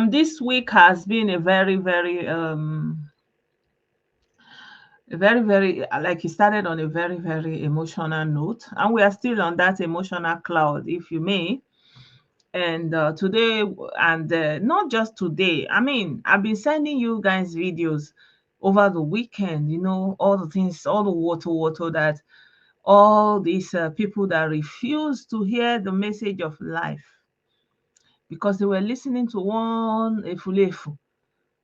This week has been a very, like, it started on a very emotional note, and we are still on that emotional cloud, if you may. And today, and not just today, I mean, I've been sending you guys videos over the weekend, all the things, all the water that all these people that refuse to hear the message of life because they were listening to one efulefu,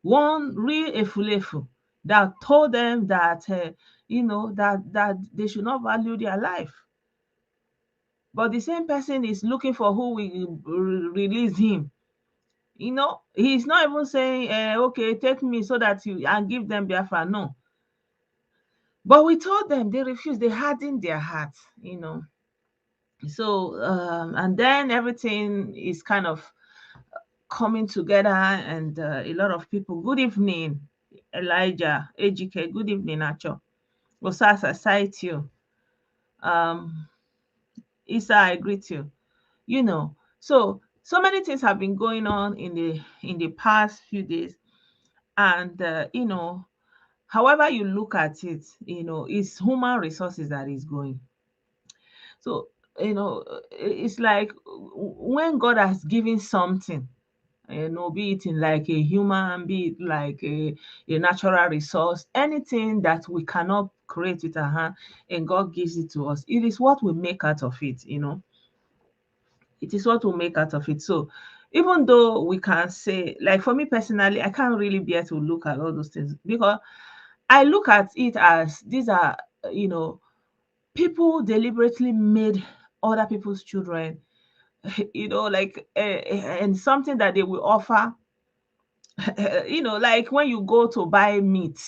one real efulefu that told them that that they should not value their life. But the same person is looking for who will release him. He's not even saying, okay, take me so that you and give them Biafra. No. But we told them, they refused. They hardened their hearts. So, and then everything is kind of coming together, and a lot of people. Good evening, Elijah, Ejike. Good evening, Acho. Osasa, cite you. Um, Isa, I greet you. So many things have been going on in the past few days, and however you look at it, it's human resources that is going. So it's like when God has given something, be it in like a human, be it like a natural resource, anything that we cannot create with our hand, and God gives it to us. It is what we make out of it. It is what we make out of it. So even though we can say, like for me personally, I can't really bear to look at all those things because I look at it as these are, you know, people deliberately made other people's children, like and something that they will offer. Like when you go to buy meat,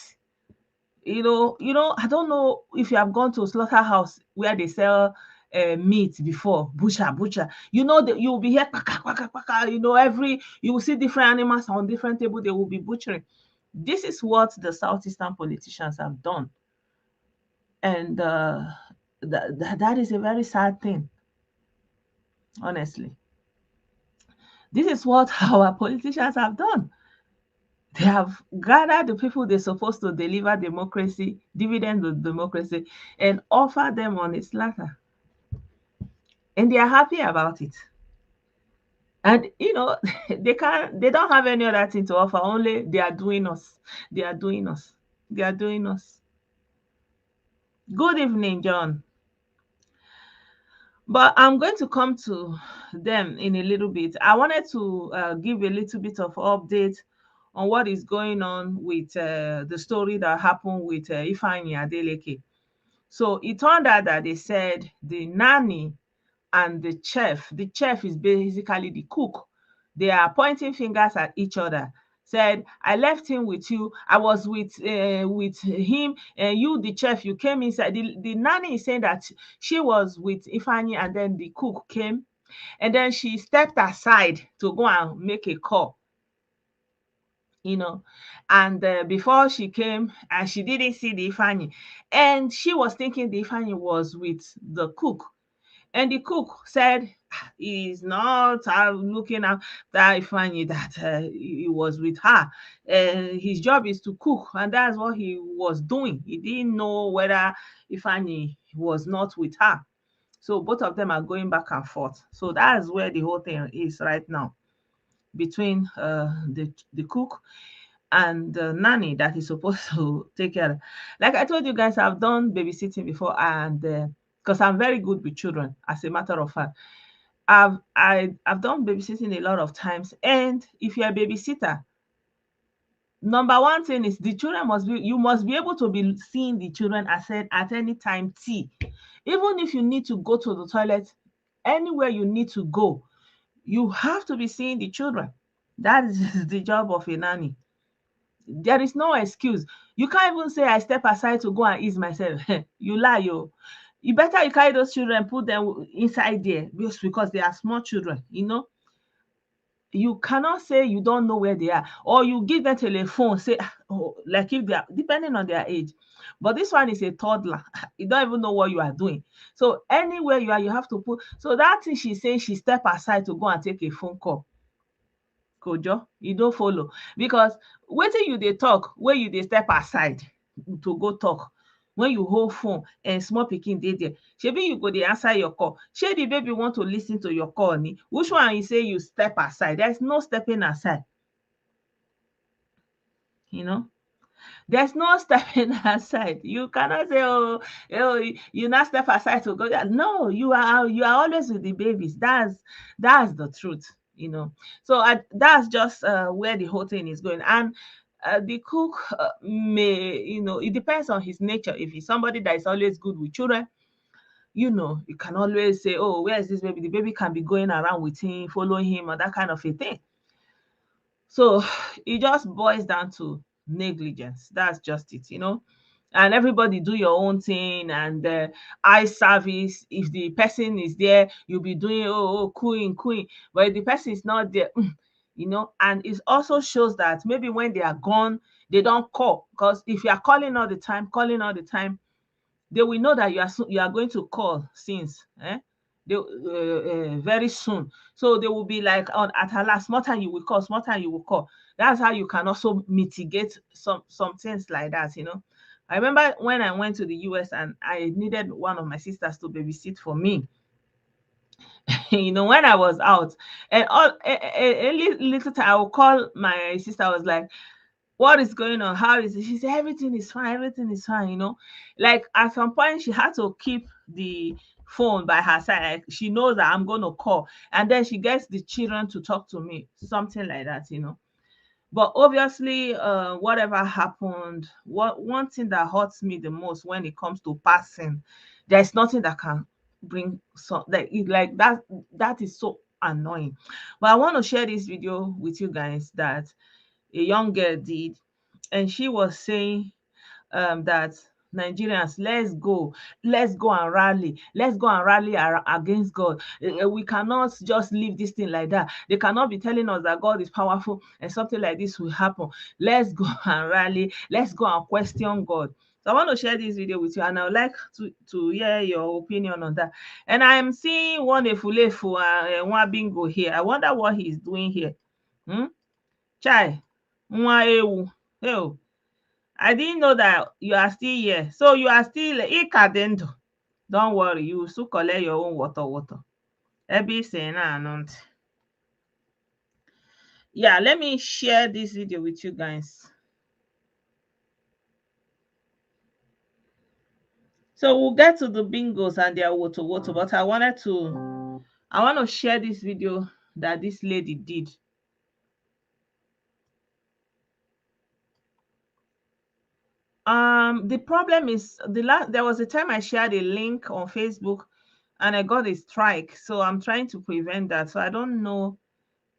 I don't know if you have gone to a slaughterhouse where they sell meat before, butcher. That you will be here, kwaka, kwaka, kwaka, you will see different animals on different table, they will be butchering. This is what the southeastern politicians have done, and that is a very sad thing, honestly. This is what our politicians have done. They have gathered the people they're supposed to deliver democracy, dividend of democracy, and offer them on its platter. And they are happy about it. And they don't have any other thing to offer, only they are doing us. They are doing us. They are doing us. Good evening, John. But I'm going to come to them in a little bit. I wanted to give a little bit of update on what is going on with the story that happened with Ifeanyi Adeleke. So it turned out that they said the nanny and the chef is basically the cook. They are pointing fingers at each other. Said, I left him with you. I was with him, and you, the chef, you came inside. The nanny is saying that she was with Ifeanyi, and then the cook came, and then she stepped aside to go and make a call. And before she came, and she didn't see the Ifeanyi, and she was thinking the Ifeanyi was with the cook. And the cook said he's not looking at that Ifeanyi, that he was with her. His job is to cook, and that's what he was doing. He didn't know whether Ifeanyi was not with her. So both of them are going back and forth. So that's where the whole thing is right now, between the cook and the nanny that is supposed to take care. Like I told you guys, I've done babysitting before, and because I'm very good with children, as a matter of fact, I've done babysitting a lot of times. And if you're a babysitter, number one thing is the children you must be able to be seeing the children at any time t. Even if you need to go to the toilet, anywhere you need to go, you have to be seeing the children. That is the job of a nanny. There is no excuse. You can't even say I step aside to go and ease myself. You lie, yo. You better you carry those children, put them inside there, because they are small children. You cannot say you don't know where they are, or you give them telephone, say, oh, like if they are, depending on their age. But this one is a toddler. You don't even know what you are doing. So anywhere you are, you have to put. So that thing she's saying, she step aside to go and take a phone call. kojo, you don't follow. Because wetin you dey talk wey you dey step aside to go talk, when you hold phone and small pikin dey there, shebi you go dey answer your call? Shey the baby want to lis ten to your call ni? Which one you say you step aside? There is no stepping aside, you know. There's no stepping aside. You cannot say, you not step aside to go there. No, you are always with the babies. That's the truth, you know. So that's just where the whole thing is going. And the cook may, you know, it depends on his nature. If he's somebody that is always good with children, you know, you can always say, oh, where is this baby? The baby can be going around with him, following him, or that kind of a thing. So it just boils down to negligence. That's just it, you know. And everybody do your own thing, and eye service. If the person is there, you'll be doing queen. But if the person is not there, you know, and it also shows that maybe when they are gone, they don't call. Because if you are calling all the time, they will know that you are going to call since very soon. So they will be like, on at her last, small time you will call, small time you will call. That's how you can also mitigate some things like that, you know. I remember when I went to the US and I needed one of my sisters to babysit for me. You know, when I was out, and all a little time I will call my sister. I was like, what is going on? How is it? She said, everything is fine, you know. Like at some point she had to keep the phone by her side. Like, she knows that I'm gonna call. And then she gets the children to talk to me. Something like that, you know. But obviously, whatever happened, one thing that hurts me the most when it comes to passing, there's nothing that can bring some like that. That is so annoying. But I want to share this video with you guys that a young girl did, and she was saying that Nigerians, let's go and rally, against God. We cannot just leave this thing like that. They cannot be telling us that God is powerful and something like this will happen. Let's go and rally, let's go and question God. So I want to share this video with you, and I would like to hear your opinion on that. And I'm seeing one Efulefu and one Bingo here. I wonder what he's doing here. Chai, nwa ewu. Hey, I didn't know that you are still here. So you are still Ikadendo. Don't worry, you will still collect your own water. Ebi saying not. Yeah, let me share this video with you guys. So we'll get to the bingos and their water, but I want to share this video that this lady did. The problem is there was a time I shared a link on Facebook and I got a strike. So I'm trying to prevent that. So I don't know.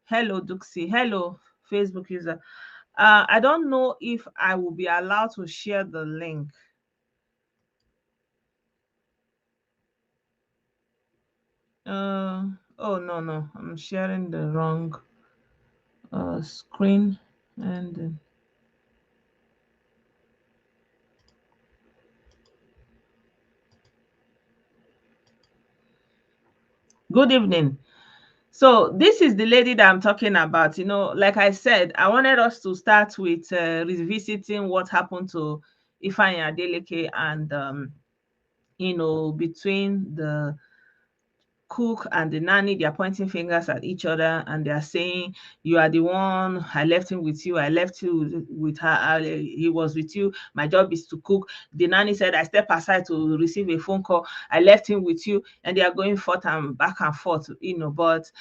Hello, Duxie. Hello, Facebook user. I don't know if I will be allowed to share the link. Oh no, I'm sharing the wrong screen. And good evening. So this is the lady that I'm talking about. You know, like I said, I wanted us to start with revisiting what happened to Ifeanyi Adeleke and you know, between the cook and the nanny. They are pointing fingers at each other and they are saying, you are the one, I left him with you, I left you with her, he was with you, my job is to cook. The nanny said, I step aside to receive a phone call, I left him with you. And they are going forth and back and forth, you know. But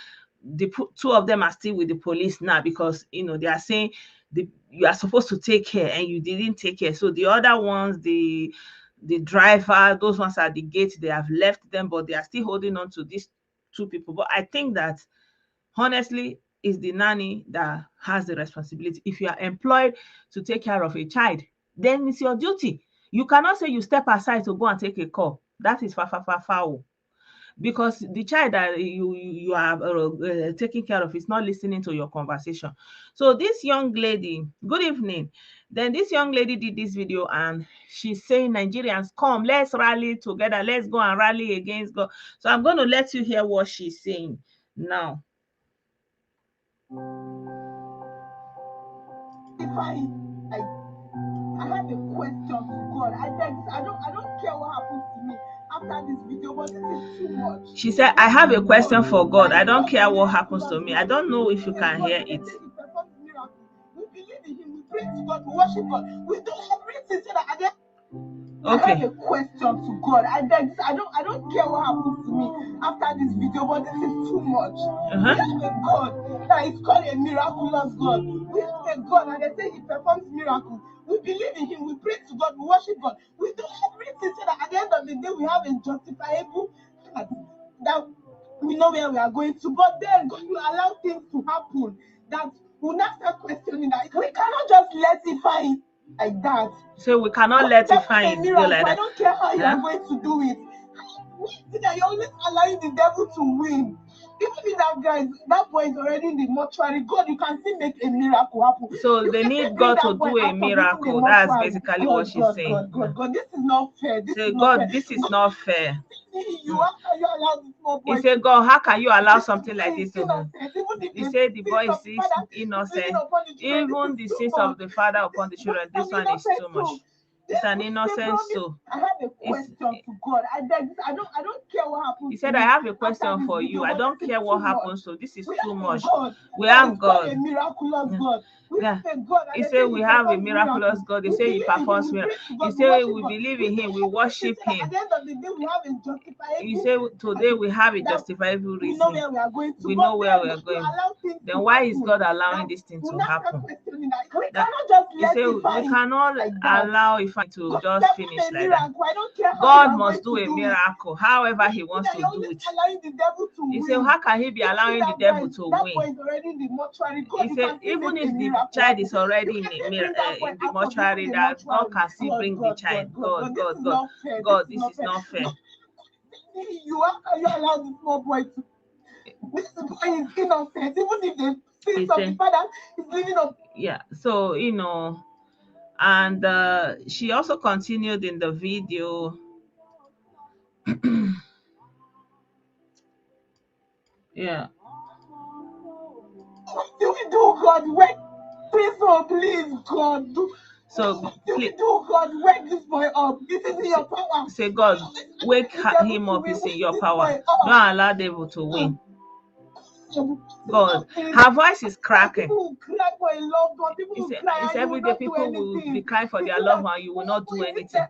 the two of them are still with the police now, because you know they are saying you are supposed to take care and you didn't take care. So the other ones, the driver, those ones at the gate, they have left them, but they are still holding on to these two people. But I think that honestly, it's the nanny that has the responsibility. If you are employed to take care of a child, then it's your duty. You cannot say you step aside to go and take a call. That is foul, because the child that you are taking care of is not listening to your conversation. So this young lady, good evening. Then this young lady did this video and she's saying, Nigerians, come, let's rally together, let's go and rally against God. So I'm going to let you hear what she's saying now. fine. I have a question to God. I don't care what happens to me after this video, but this is too much. She said, I have a question for God. I don't care what happens to me. I don't know if you can hear it. We believe in him, we pray to God, we worship God, we do everything so that I have Okay. a question to God. I don't care what happens to me after this video, but this is too much. We have a God that is called a miraculous God. We have a God and they say he performs miracles. We believe in him, we pray to God, we worship God, we do everything so that at the end of the day we have a justifiable heart, that we know where we are going to. But then God will allow things to happen that will not start questioning that. We cannot just let it find like that. So we cannot let it find go like that. I don't care how you are going to do it. That you're always allowing the devil to win. Even if that boy is already in the mortuary, God, you can still make a miracle happen. So they need God to do a miracle. That's basically what she's saying. God, this is not fair. This is not fair. You allow this small boy. He said, God, how can you allow something like this to happen? He said the boy is innocent. Even the sins of the father upon the children. This one is too much. It's an innocent soul. I have a question to God. I don't care what happens. He said, I have a question for you. I don't care what happens. So this is too much. We have God. A miraculous God. He said we have a miraculous God. They say he performs miracles. He said we believe in him, we worship him. At the end of the day, we have a justifiable. He said today we have a justifiable reason. We know where we are going to. We know where we are going. Then why is God allowing this thing to happen? We cannot just let it we cannot allow it to just finish like that. I don't care God must do a miracle, however he wants to do it. He said, how can he be allowing the devil to win? He said, even if the child is already in the mortuary, that God can still bring the child. God, this is not fair. You allow this small boy to. This boy is innocent, even if the sins of the father is living up. Yeah, so and she also continued in the video. Yeah. What do we do, God? Wait, please, God. So please, do God, wake this boy up. This is in your power. Say, God, wake him up. It's in your power. Don't allow the devil to win. God, her voice is cracking. People cry for a loved one. It's every day people will be crying for their loved one. You will not do anything.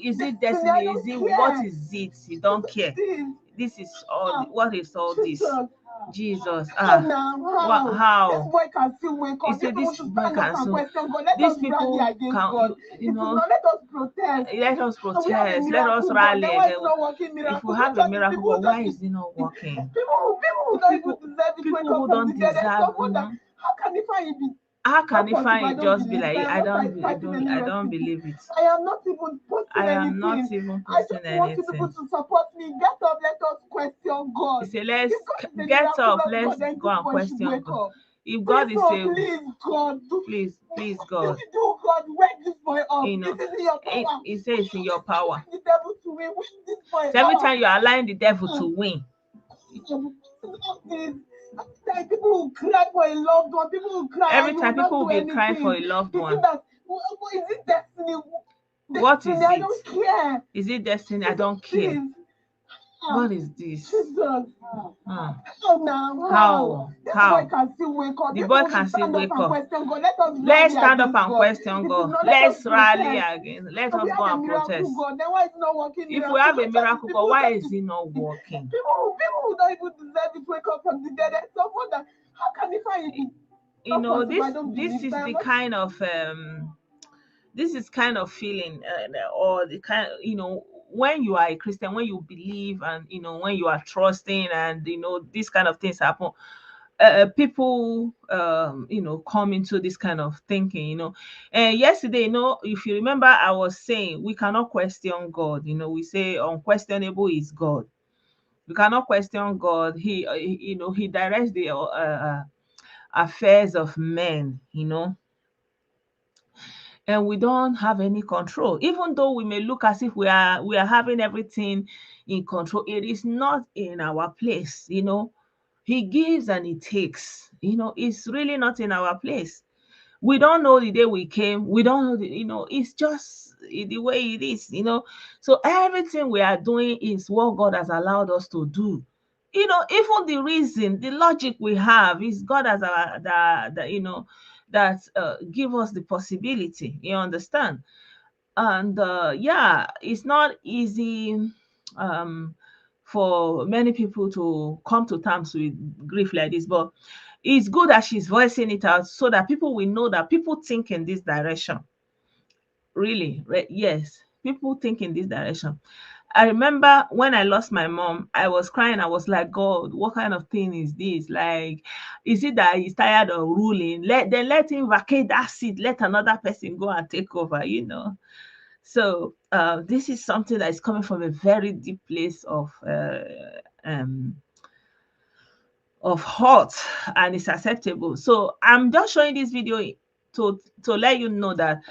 Is it destiny? Is it what is it? You don't care. This is all. What is all this? Jesus. How? This boy can still wake up. He said this boy can still. These people can, let us protest. Let us protest. Let us rally again. If we have a miracle, but why is it not working? People who don't deserve it. How can he find it? How can if I just be like, I don't believe it. I am not even posting anything. I just want people to support me. Get up, let us question God. He said, let's get up, let's go and question God. If God is saying, please, God. Do God, wake this boy up. This is in your power. He says it's in your power. The devil to win. This boy so every time you are allowing the devil to win. People will cry for a loved one. People will cry. Every time people will be crying for a loved one. Is it destiny? What is it? I don't care. Is it destiny? I don't care. What is this? Jesus. How? The boy can still wake up. The boy can still wake up. Let's stand up and question God. Let's rally again. Let us go and protest. If we have a miracle, God, why is it not working? People who don't even deserve it wake up from the dead. Someone that, how can they find it? This is the kind of feeling or the kind when you are a Christian, when you believe and when you are trusting and these kind of things happen, people come into this kind of thinking. And yesterday, if you remember, I was saying we cannot question God. We say unquestionable is God. We cannot question God. He directs the affairs of men. And we don't have any control. Even though we may look as if we are having everything in control, it is not in our place. He gives and he takes. It's really not in our place. We don't know the day we came. We don't know it's just the way it is. So everything we are doing is what God has allowed us to do. Even the reason, the logic we have is God has that give us the possibility. You understand? And yeah, it's not easy for many people to come to terms with grief like this, but it's good that she's voicing it out so that people will know that people think in this direction. Really, right? Yes, people think in this direction. I remember when I lost my mom, I was crying. I was like, God, what kind of thing is this? Like, is it that he's tired of ruling? Let him vacate that seat. Let another person go and take over. So this is something that is coming from a very deep place um, of hurt, and it's acceptable. So I'm just showing this video to let you know that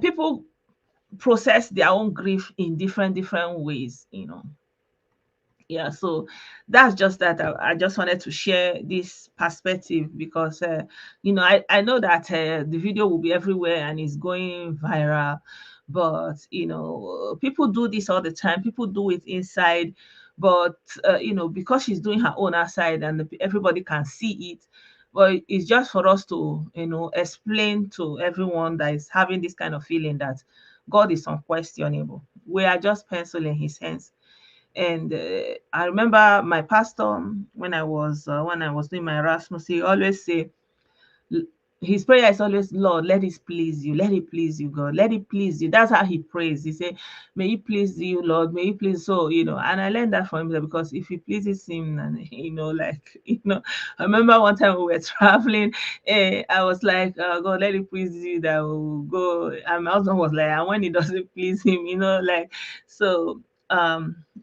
people process their own grief in different ways. Yeah, so that's just that I just wanted to share this perspective because I know that the video will be everywhere and it's going viral, but people do this all the time. People do it inside, but because she's doing her own outside and everybody can see it. But it's just for us to explain to everyone that is having this kind of feeling that God is unquestionable. We are just penciling his hands. And I remember my pastor when I was doing my Erasmus, he always say his prayer is always, Lord, let it please you, let it please you, God, let it please you. That's how he prays. He say, may it please you, Lord, may it please. So and I learned that from him, because if it pleases him, and I remember one time we were traveling, I was like, God, let it please you that will go. And my husband was like, and when it doesn't please him, like, so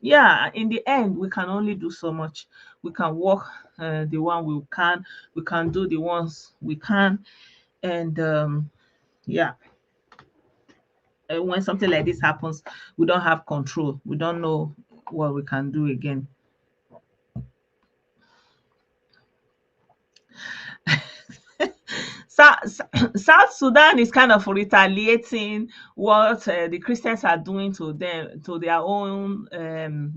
yeah, in the end we can only do so much. We can walk the one we can do the ones we can. And yeah, when something like this happens, we don't have control. We don't know what we can do again. South Sudan is kind of retaliating what the Christians are doing to them, to their own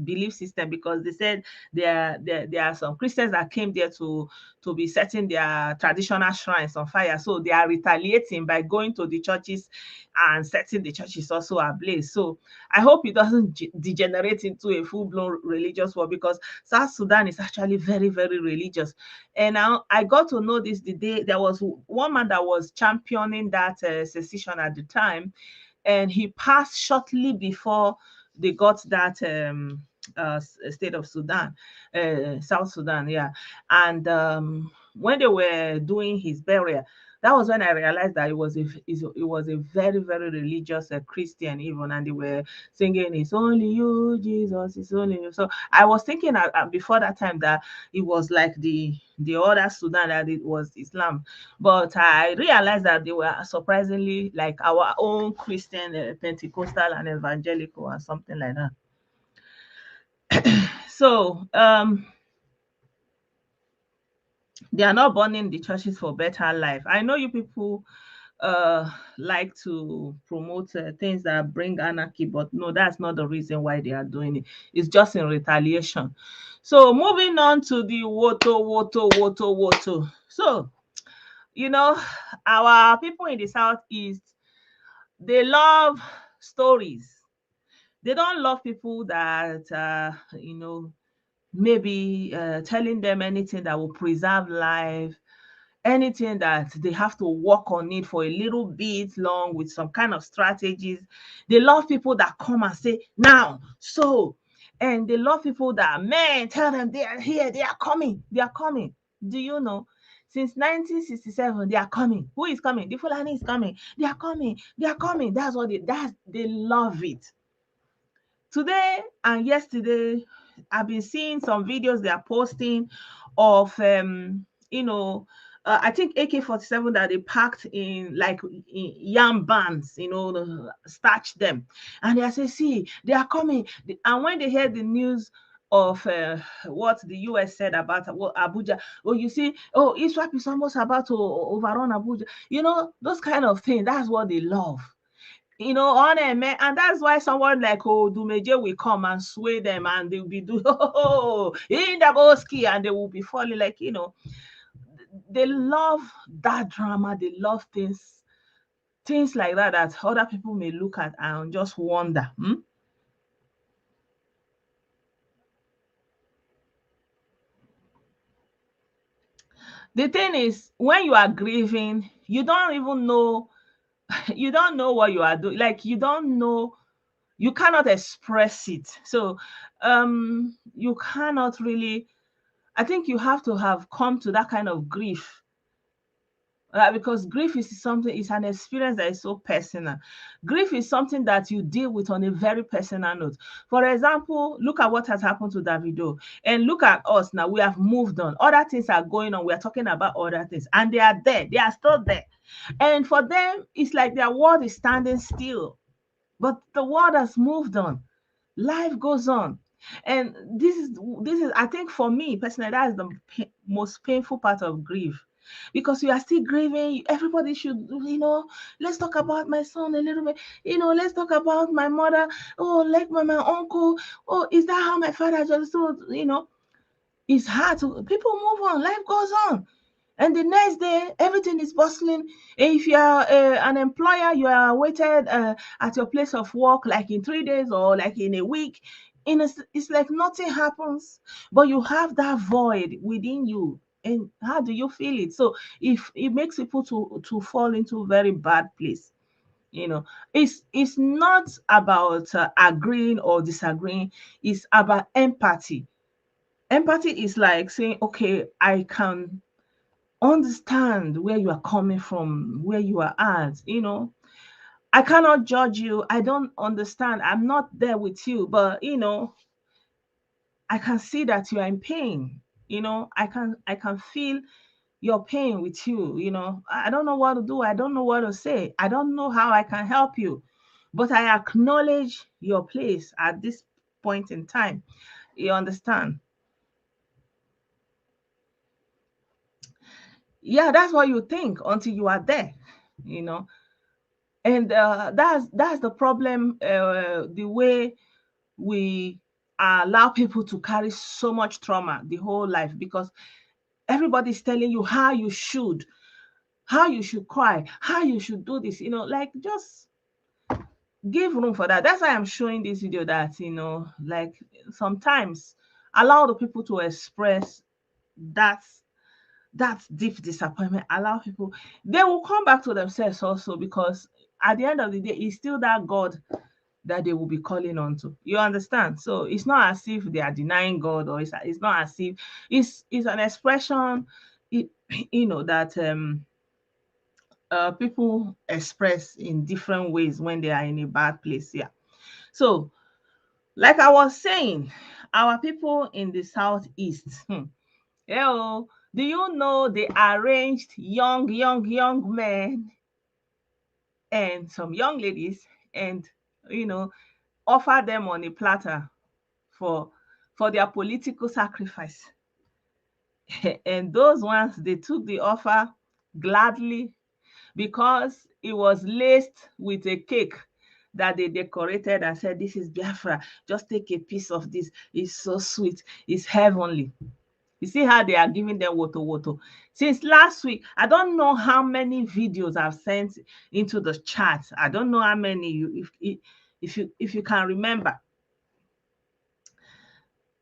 belief system, because they said there are some Christians that came there to be setting their traditional shrines on fire. So they are retaliating by going to the churches and setting the churches also ablaze. So I hope it doesn't degenerate into a full-blown religious war, because South Sudan is actually very, very religious. And I got to know this the day there was one man that was championing that secession at the time, and he passed shortly before they got that state of Sudan, South Sudan, yeah. And when they were doing his burial, that was when I realized that it was a very, very religious Christian even, and they were singing, "It's only you, Jesus, it's only you." So I was thinking before that time that it was like the other Sudan, that it was Islam, but I realized that they were surprisingly like our own Christian, Pentecostal and evangelical and something like that. So they are not burning the churches for better life. I know you people like to promote things that bring anarchy, but no, that's not the reason why they are doing it. It's just in retaliation. So moving on to the woto. So our people in the southeast, they love stories. They don't love people that maybe telling them anything that will preserve life, anything that they have to work on it for a little bit long with some kind of strategies. They love people that come and say, now, so, and they love people that, man, tell them they are here, they are coming, they are coming. Do you know? Since 1967, they are coming. Who is coming? The Fulani is coming. They are coming. They are coming. They love it. Today and yesterday, I've been seeing some videos they are posting of I think AK-47 that they packed in like in yam bands, starch them, and they are saying, see, they are coming. And when they hear the news, of what the US said about Abuja. Oh, you see, oh, ISWAP is almost about to overrun Abuja. You know, those kind of things. That's what they love. You know, on and that's why someone like Dumeje will come and sway them, and they'll be doing in the boski, and they will be falling, like, you know, they love that drama. They love things like that other people may look at and just wonder. The thing is, when you are grieving, you don't even know, you don't know what you are doing. Like, you don't know, you cannot express it. So you cannot really, I think you have to have come to that kind of grief, because grief is something, it's an experience that is so personal. Grief is something that you deal with on a very personal note. For example, look at what has happened to Davido, and look at us now. We have moved on. Other things are going on. We are talking about other things, and they are there. They are still there. And for them, it's like their world is standing still. But the world has moved on. Life goes on. And this is I think, for me personally, that is the most painful part of grief, because you are still grieving. Everybody should, let's talk about my son a little bit. Let's talk about my mother. Oh, like my uncle. Oh, is that how my father just so, it's hard to, people move on, life goes on. And the next day, everything is bustling. If you are an employer, you are waited at your place of work like in 3 days or like in a week. It's like nothing happens, but you have that void within you. And how do you feel it? So if it makes people to fall into a very bad place, it's not about agreeing or disagreeing. It's about empathy. Empathy is like saying, okay, I can understand where you are coming from, where you are at. I cannot judge you. I don't understand. I'm not there with you, but I can see that you are in pain. I can feel your pain with you. I don't know what to do. I don't know what to say. I don't know how I can help you, but I acknowledge your place at this point in time. You understand? Yeah, that's what you think until you are there. you know and that's the problem, the way we allow people to carry so much trauma the whole life, because everybody's telling you how you should cry, how you should do this, like, just give room for that. That's why I'm showing this video, that like, sometimes allow the people to express that deep disappointment. Allow people, they will come back to themselves also, because at the end of the day, it's still that God that they will be calling on to. You understand? So it's not as if they are denying God, or it's not as if it's an expression, it, that people express in different ways when they are in a bad place. Yeah. So, like I was saying, our people in the southeast, hello, do you know they arranged young men and some young ladies, and you know offer them on a platter for their political sacrifice? And those ones, they took the offer gladly, because it was laced with a cake that they decorated and said, this is Biafra, just take a piece of this, it's so sweet, it's heavenly. You see how they are giving them woto. Since last week, I don't know how many videos I've sent into the chat. I don't know how many if you can remember.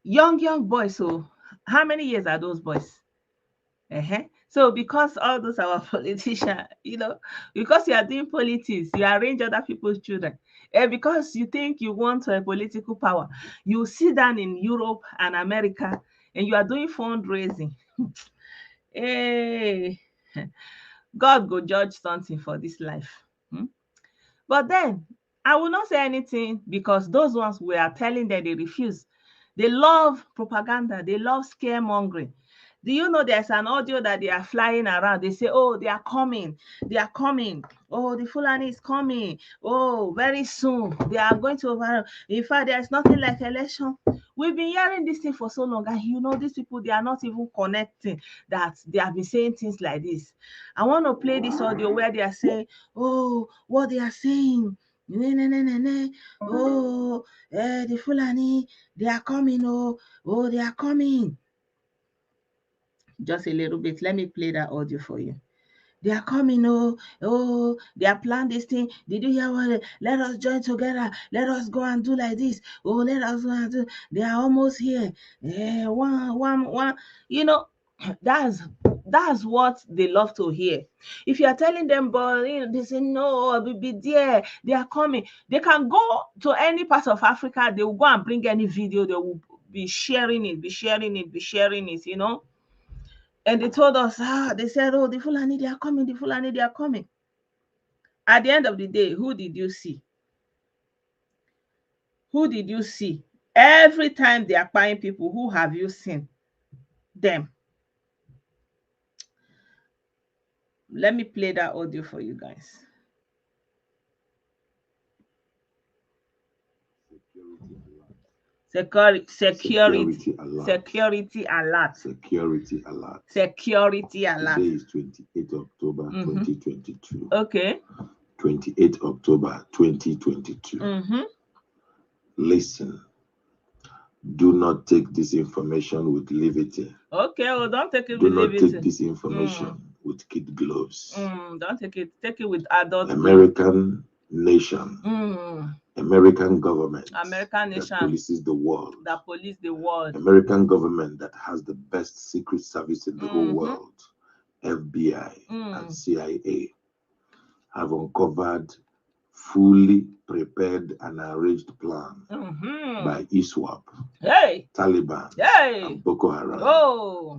Young boys. So how many years are those boys? So because all those are politicians, because you are doing politics, you arrange other people's children. And because you think you want a political power, you sit down in Europe and America, and you are doing fundraising. Hey, God go judge something for this life. But then I will not say anything, because those ones we are telling them, they refuse. They love propaganda. They love scaremongering. Do you know there's an audio that they are flying around? They say, oh, they are coming. They are coming. Oh, the Fulani is coming. Oh, very soon. They are going to overrun. In fact, there's nothing like election We've been hearing this thing for so long, and you know, these people, they are not even connecting that they have been saying things like this. I want to play this audio where they are saying, oh, what they are saying. Oh, the Fulani, they are coming. Oh, they are coming. Just a little bit. Let me play that audio for you. They are coming. Oh, they are planning this thing. Did you hear what? Let us join together. Let us go and do like this. Oh, let us go and do. They are almost here. Yeah, one. You know, that's what they love to hear. If you are telling them, but you know, they say no, I'll be there. They are coming. They can go to any part of Africa. They will go and bring any video. They will be sharing it. You know. And they told us, they said, oh, the Fulani, they are coming, the Fulani, they are coming. At the end of the day, who did you see? Who did you see? Every time they are buying people, who have you seen? Them. Let me play that audio for you guys. Security alert. Today is 28 October 2022. Okay. 28 October 2022. Listen. Do not take this information with levity. Okay, well, don't take it Do with not levity. take this information with kid gloves. Don't take it. Take it with adult. American nation. American government. American nation. That polices the world. That police the world. American government that has the best secret service in the whole world. FBI and CIA have uncovered fully prepared and arranged plan by ISWAP, Taliban, and Boko Haram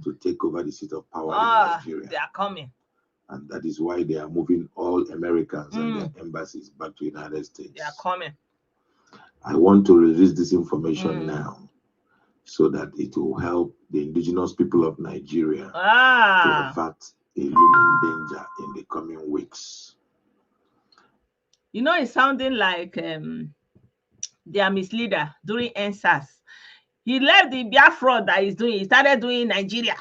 to take over the seat of power in Nigeria. They are coming. And that is why they are moving all Americans and their embassies back to the United States. They are coming. I want to release this information now so that it will help the indigenous people of Nigeria to avert a looming danger in the coming weeks. You know, it's sounding like their misleader during NSAS. He left the Biafra that he's doing. He started doing Nigeria.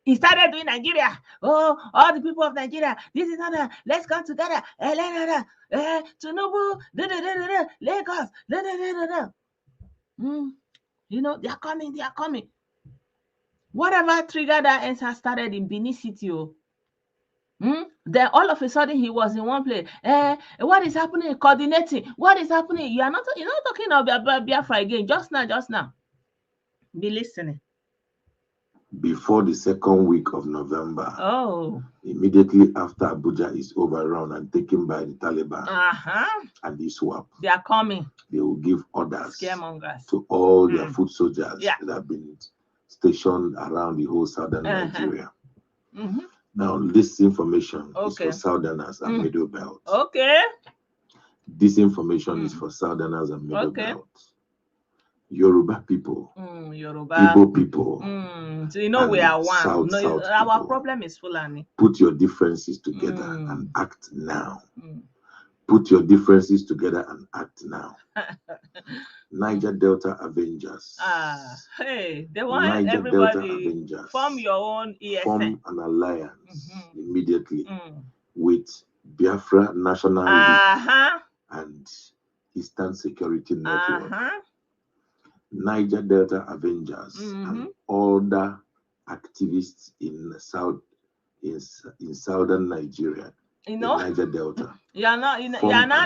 He started doing Nigeria. Oh, all the people of Nigeria, this is not let's come together. Tinubu, Lagos, you know, they are coming. Whatever triggered that NSAS started in Benin City. Then all of a sudden he was in one place. What is happening? Coordinating. What is happening? You're not talking about Biafra again. Just now. Be listening. Before the second week of November, immediately after Abuja is overrun and taken by the Taliban and the SWAP, they are coming. They will give orders Scaremongers to all their foot soldiers that have been stationed around the whole southern Nigeria. Now, this information is for Southerners and Middle Belt. Okay. This information is for Southerners and Middle Belt. Yoruba people, Igbo people. So you know we are one. South our problem is Fulani. Put your differences together and act now. Put your differences together and act now. Niger Delta Avengers. They want Niger everybody Delta Avengers. Form your own ESN. Form an alliance immediately with Biafra National League and Eastern Security Network. Niger Delta Avengers and other activists in southern Nigeria. You know, Niger Delta. You're not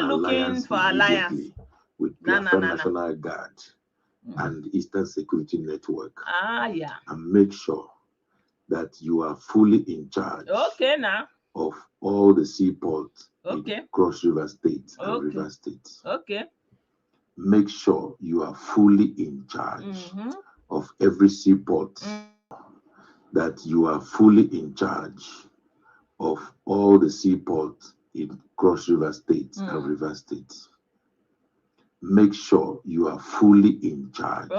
looking for alliance with Biafra National Guard and Eastern Security Network. And make sure that you are fully in charge of all the seaports in Cross River State and River State. Make sure you are fully in charge of every seaport, that you are fully in charge of all the seaports in Cross River State and River State. Make sure you are fully in charge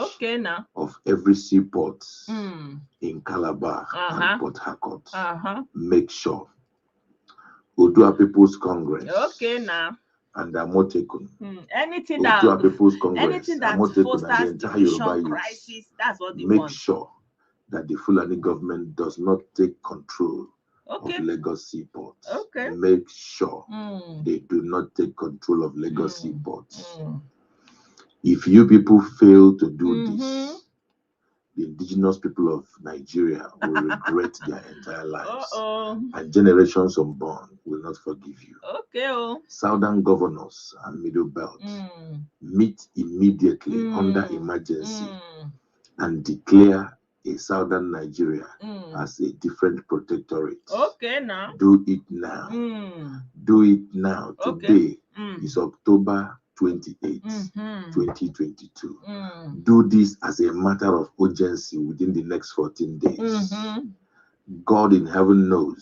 of every seaport in Calabar and Port Harcourt. Make sure. Odua People's Congress. and Amotekun. Anything that fosters and the entire Yoruba crisis, that's what they make want. sure that the Fulani government does not take control of Lagos Seaport. Make sure they do not take control of Lagos Seaport. If you people fail to do this, the indigenous people of Nigeria will regret their entire lives. And generations unborn will not forgive you. Southern governors and Middle Belt meet immediately under emergency and declare a Southern Nigeria as a different protectorate. Do it now. Do it now. Today is October 28, 2022. Do this as a matter of urgency within the next 14 days. God in heaven knows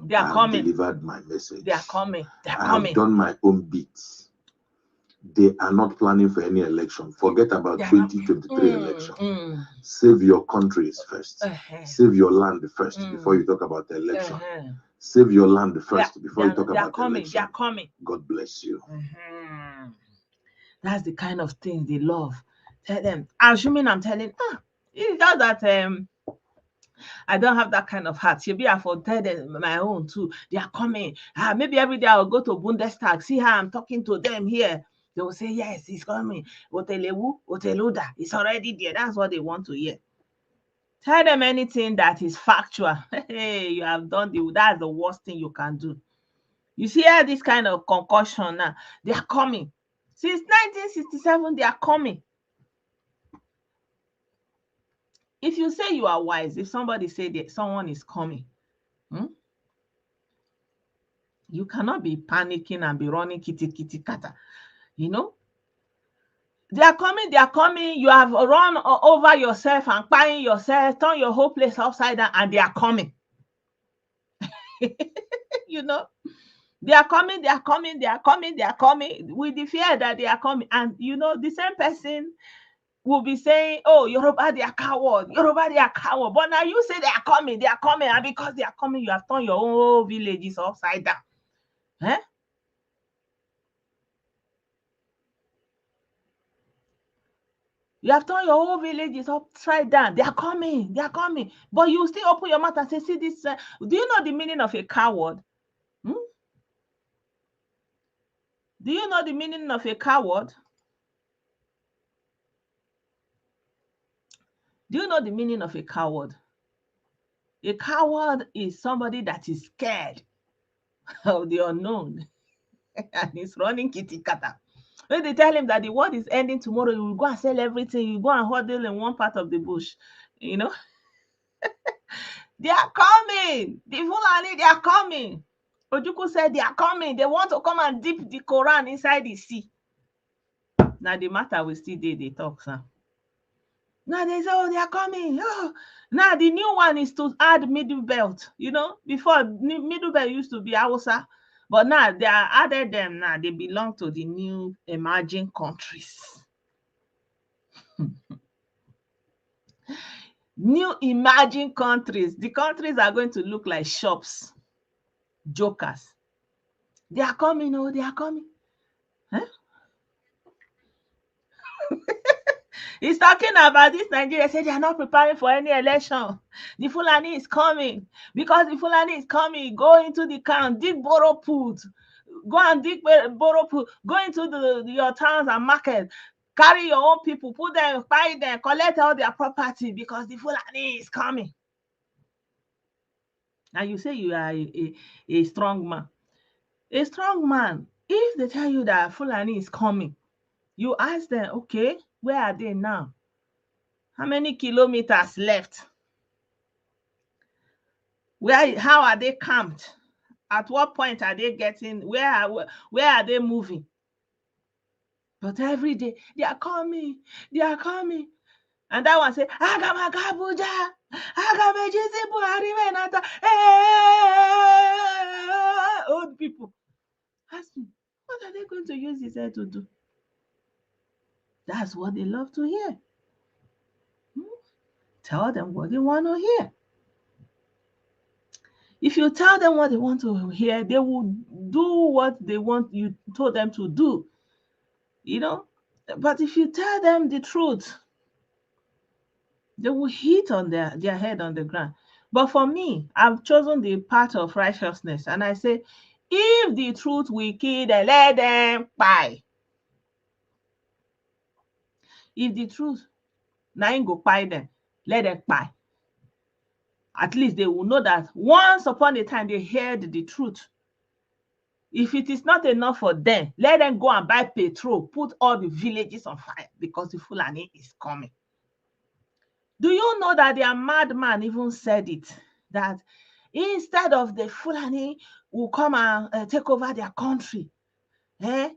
they are coming. Delivered my message. They are coming. They are coming. I've done my own bits. They are not planning for any election. Forget about 2023 election. Save your countries first. Save your land first before you talk about the election. Save your land first before you talk about election. They are coming. God bless you. That's the kind of things they love. Tell them. Assuming I'm telling, it's just that I don't have that kind of heart. Maybe I for tell them my own too. They are coming. Maybe every day I'll go to Bundestag. See how I'm talking to them here. They will say, yes, he's coming. Oteluda, it's already there. That's what they want to hear. Tell them anything that is factual. Hey, you have done that's the worst thing you can do. You see this kind of concussion now. They are coming. Since 1967, they are coming. If you say you are wise, if somebody say that someone is coming, you cannot be panicking and be running kitty kitty kata. You know, they are coming. They are coming. You have run over yourself and buying yourself, turn your whole place upside down, and they are coming. You know, they are coming. They are coming. They are coming. They are coming with the fear that they are coming. And you know, the same person will be saying, oh, Yoruba, they are coward. Yoruba, they are coward. But now you say they are coming. They are coming. And because they are coming, you have turned your own villages upside down. Eh? You have turned your whole villages upside down. They are coming. They are coming. But you still open your mouth and say, see this. Do you know the meaning of a coward? Do you know the meaning of a coward? Do you know the meaning of a coward? A coward is somebody that is scared of the unknown and is running kitty kata. When they tell him that the world is ending tomorrow, you will go and sell everything. You go and huddle in one part of the bush. You know, they are coming. The Fulani, they are coming. Ojukwu said they are coming. They want to come and dip the Quran inside the sea. Now the matter will still they talk, sir. Now they say, oh, they are coming. Oh. Now the new one is to add middle belt. You know, before middle belt used to be Hausa, but now they are added them. Now they belong to the new emerging countries. New emerging countries. The countries are going to look like shops, jokers. They are coming. Oh, they are coming. Huh? He's talking about this Nigeria. Said they are not preparing for any election. The Fulani is coming. Because the Fulani is coming, go into the camp, dig borrow put. Go and dig borrow put. Go into your towns and markets. Carry your own people, put them, buy them, collect all their property because the Fulani is coming. And you say you are a strong man. A strong man, if they tell you that Fulani is coming, you ask them, okay, where are they now? How many kilometers left? How are they camped? At what point are they getting? Where are they moving? But every day they are coming. They are coming. And that one say, Agamagabuja, Agamejizibu Arimenata. Old people. Ask me, what are they going to use his head to do? That's what they love to hear. Tell them what they want to hear. If you tell them what they want to hear, they will do what they want you told them to do, you know. But if you tell them the truth, they will hit on their head on the ground. But for me, I've chosen the path of righteousness, and I say, if the truth will kill them, let them buy. If the truth na go buy them, let them buy. At least they will know that once upon a time they heard the truth. If it is not enough for them, let them go and buy petrol, put all the villages on fire, because the Fulani is coming. Do you know that their madman even said it? That instead of the Fulani will come and take over their country, then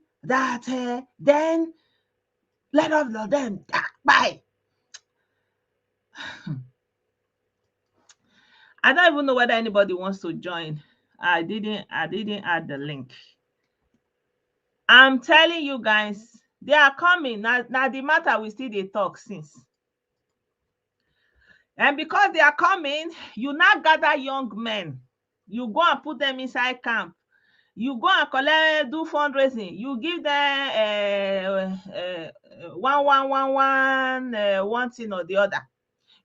let all of them buy. I don't even know whether anybody wants to join. I didn't add the link. I'm telling you guys, they are coming. Now the matter we still they talk since. And because they are coming, you now gather young men. You go and put them inside camp. You go and collect, do fundraising. You give them one thing or the other.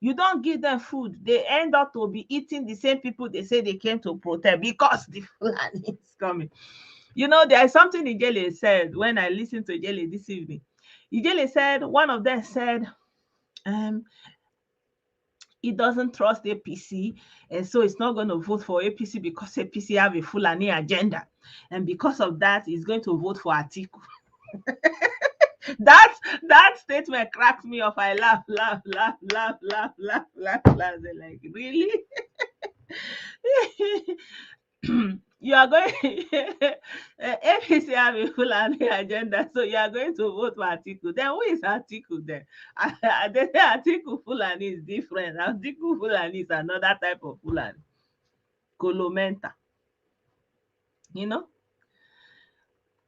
You don't give them food. They end up to be eating the same people they say they came to protect, because the Fulani is coming. You know, there is something Ijele said when I listened to Ijele this evening. Ijele said, one of them said, he doesn't trust APC, and so it's not going to vote for APC because APC have a Fulani agenda. And because of that, he's going to vote for Atiku. That statement cracks me up. I laugh. They're like, really? You are going APC have a Fulani agenda, so you are going to vote for Atiku. Then who is Atiku then? They say Atiku Fulani is different. Atiku Fulani is another type of Fulani. Kolomenta. You know?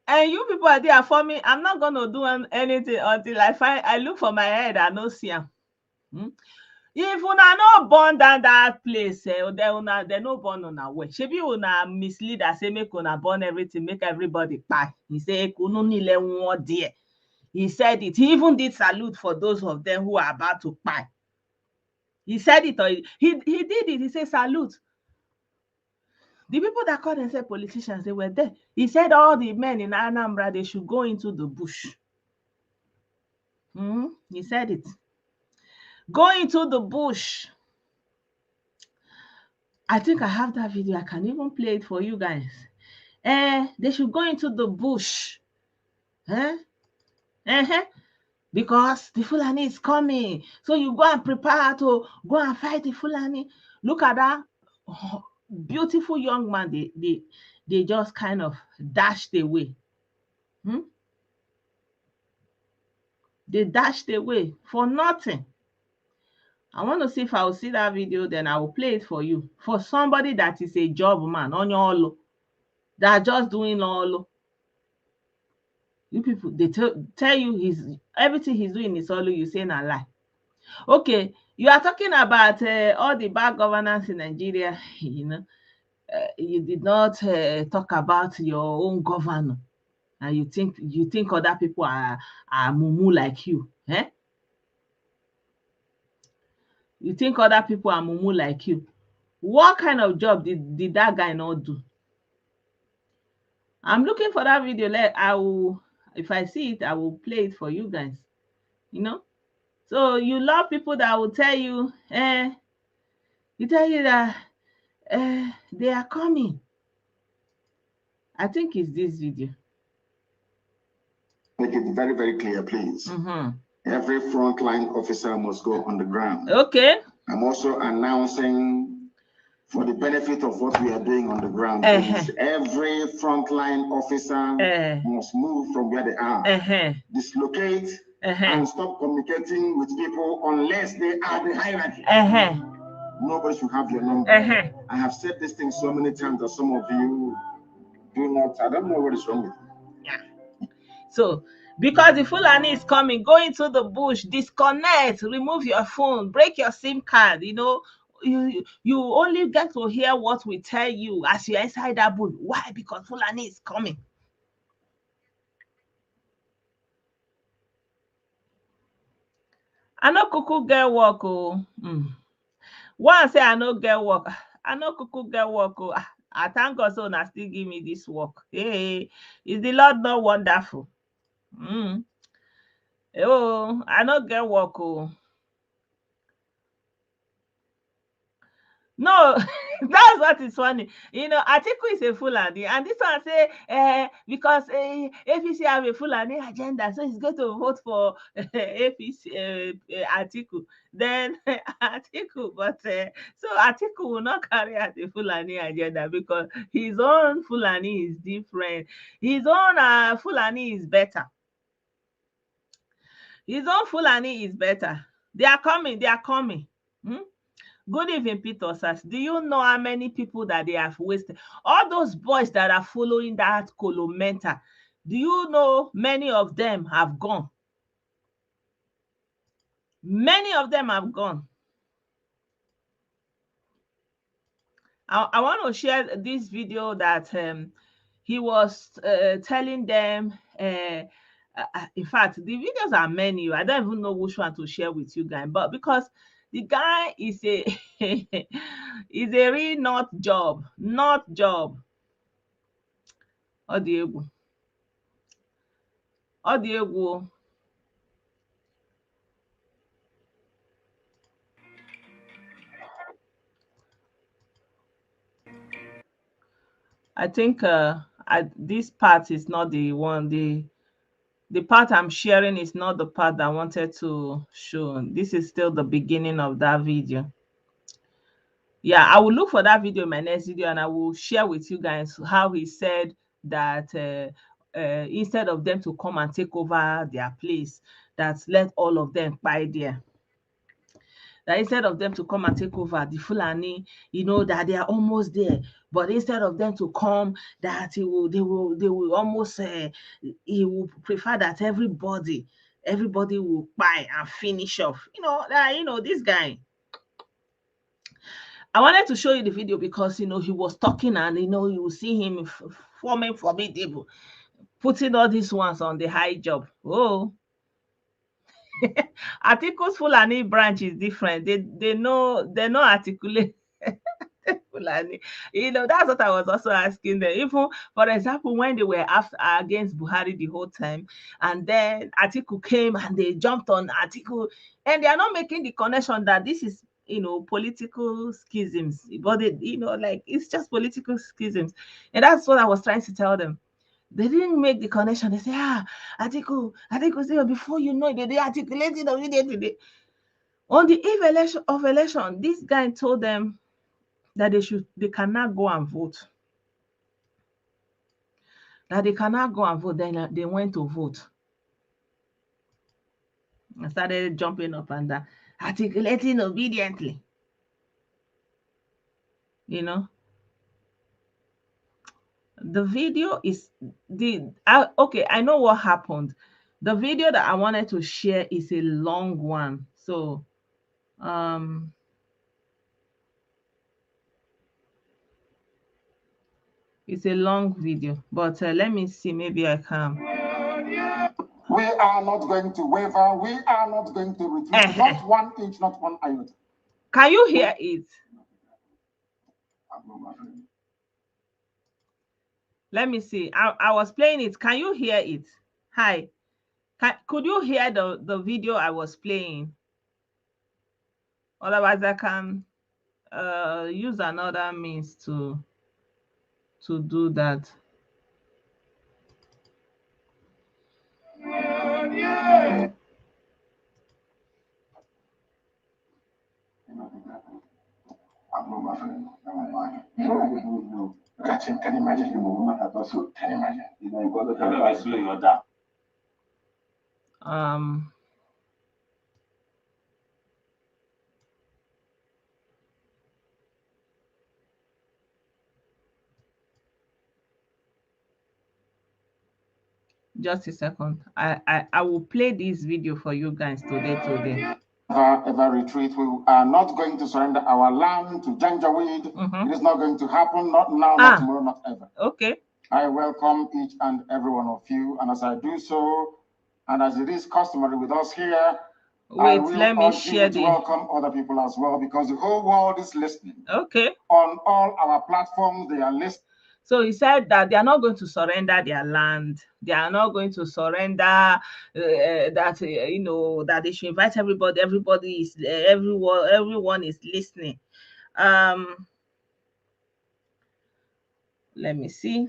And you people are there for me. I'm not gonna do anything until I look for my head. I no see him. If una no born down that place, they no born on our way. Shebi una mislead us, say make una born everything, make everybody buy. He say he said it. He even did salute for those of them who are about to buy. He said it, or he did it. He said salute. The people that called themselves politicians, they were there. He said all the men in Anambra, they should go into the bush. He said it. Go into the bush. I think I have that video. I can even play it for you guys. They should go into the bush. Because the Fulani is coming. So you go and prepare to go and fight the Fulani. Look at that beautiful young man. They just kind of dashed away. They dashed away for nothing. I want to see if I will see that video, then I will play it for you. For somebody that is a job man, on your that are just doing all. You people, they tell you everything he's doing is all you say na lie. Okay, you are talking about all the bad governance in Nigeria. You know, you did not talk about your own governor, and you think other people are mumu like you, You think other people are mumu like you. What kind of job did that guy not do? I'm looking for that video. If I see it, I will play it for you guys. You know? So you love people that will tell you, that they are coming. I think it's this video. Make it very, very clear, please. Every frontline officer must go on the ground. Okay. I'm also announcing, for the benefit of what we are doing on the ground, every frontline officer must move from where they are, dislocate, and stop communicating with people unless they are the hierarchy. Nobody should have your number. I have said this thing so many times that some of you do not. I don't know what is wrong with you. Yeah. So, because the Fulani is coming, go into the bush, disconnect, remove your phone, break your SIM card, you know, you only get to hear what we tell you as you're inside that bush. Why? Because Fulani is coming. I no kuku get work. Oh. One say I no get work. I no kuku get work. Oh. I thank God so now still give me this work. Hey, is the Lord not wonderful? Oh, I no get work. Oh. No, that's what is funny. You know, Atiku is a Fulani, and this one say, because APC have a Fulani agenda, so he's going to vote for APC Atiku. Then Atiku, but so Atiku will not carry out the Fulani agenda because his own Fulani is different. His own Fulani is better. His own Fulani is better. They are coming. They are coming. Good evening, Peter Sas. Do you know how many people that they have wasted? All those boys that are following that Colomenta, do you know many of them have gone? Many of them have gone. I want to share this video that he was telling them. In fact, the videos are many. I don't even know which one to share with you guys, but because the guy is a is a real not job. Ọ dị egwu. I think this part is not the one. The part I'm sharing is not the part that I wanted to show. This is still the beginning of that video. Yeah, I will look for that video in my next video and I will share with you guys how he said that instead of them to come and take over their place, that let all of them buy there. That instead of them to come and take over the Fulani, you know, that they are almost there. But instead of them to come, that they will almost he will prefer that everybody will buy and finish off. You know, this guy. I wanted to show you the video because, you know, he was talking and, you know, you will see him forming formidable, putting all these ones on the high job. Oh, Atiku's Fulani branch is different. They know articulate Fulani. You know, that's what I was also asking them. Even, for example, when they were against Buhari the whole time, and then Atiku came and they jumped on Atiku, and they are not making the connection that this is, you know, political schisms, but they, you know, like it's just political schisms. And that's what I was trying to tell them. They didn't make the connection. They say, Atiku say, before you know it, they articulated immediately. On the eve of election, this guy told them that they cannot go and vote. That they cannot go and vote. Then they went to vote. And started jumping up and down, articulating obediently. You know, the video is okay. I know what happened. The video that I wanted to share is a long one, so it's a long video, but let me see, maybe I can. We are not going to waver. We are not going to retreat. Not 1 inch, not 1 iota. Can you hear it? Let me see. I was playing it. Can you hear it? Hi. Could you hear the video I was playing? Otherwise, I can use another means to do that. Can you imagine the woman that also? Can you imagine? You know, you got to have your dad. Just a second. I will play this video for you guys today. ever retreat. We are not going to surrender our land to Janjaweed. It is not going to happen, not now, not tomorrow, not ever. Okay. I welcome each and every one of you, and as I do so, and as it is customary with us here, wait, let me share to welcome other people as well, because the whole world is listening. Okay. On all our platforms, they are listening. So he said that they are not going to surrender their land. They are not going to surrender that, you know, that they should invite everybody. Everybody is, everyone is listening. Let me see.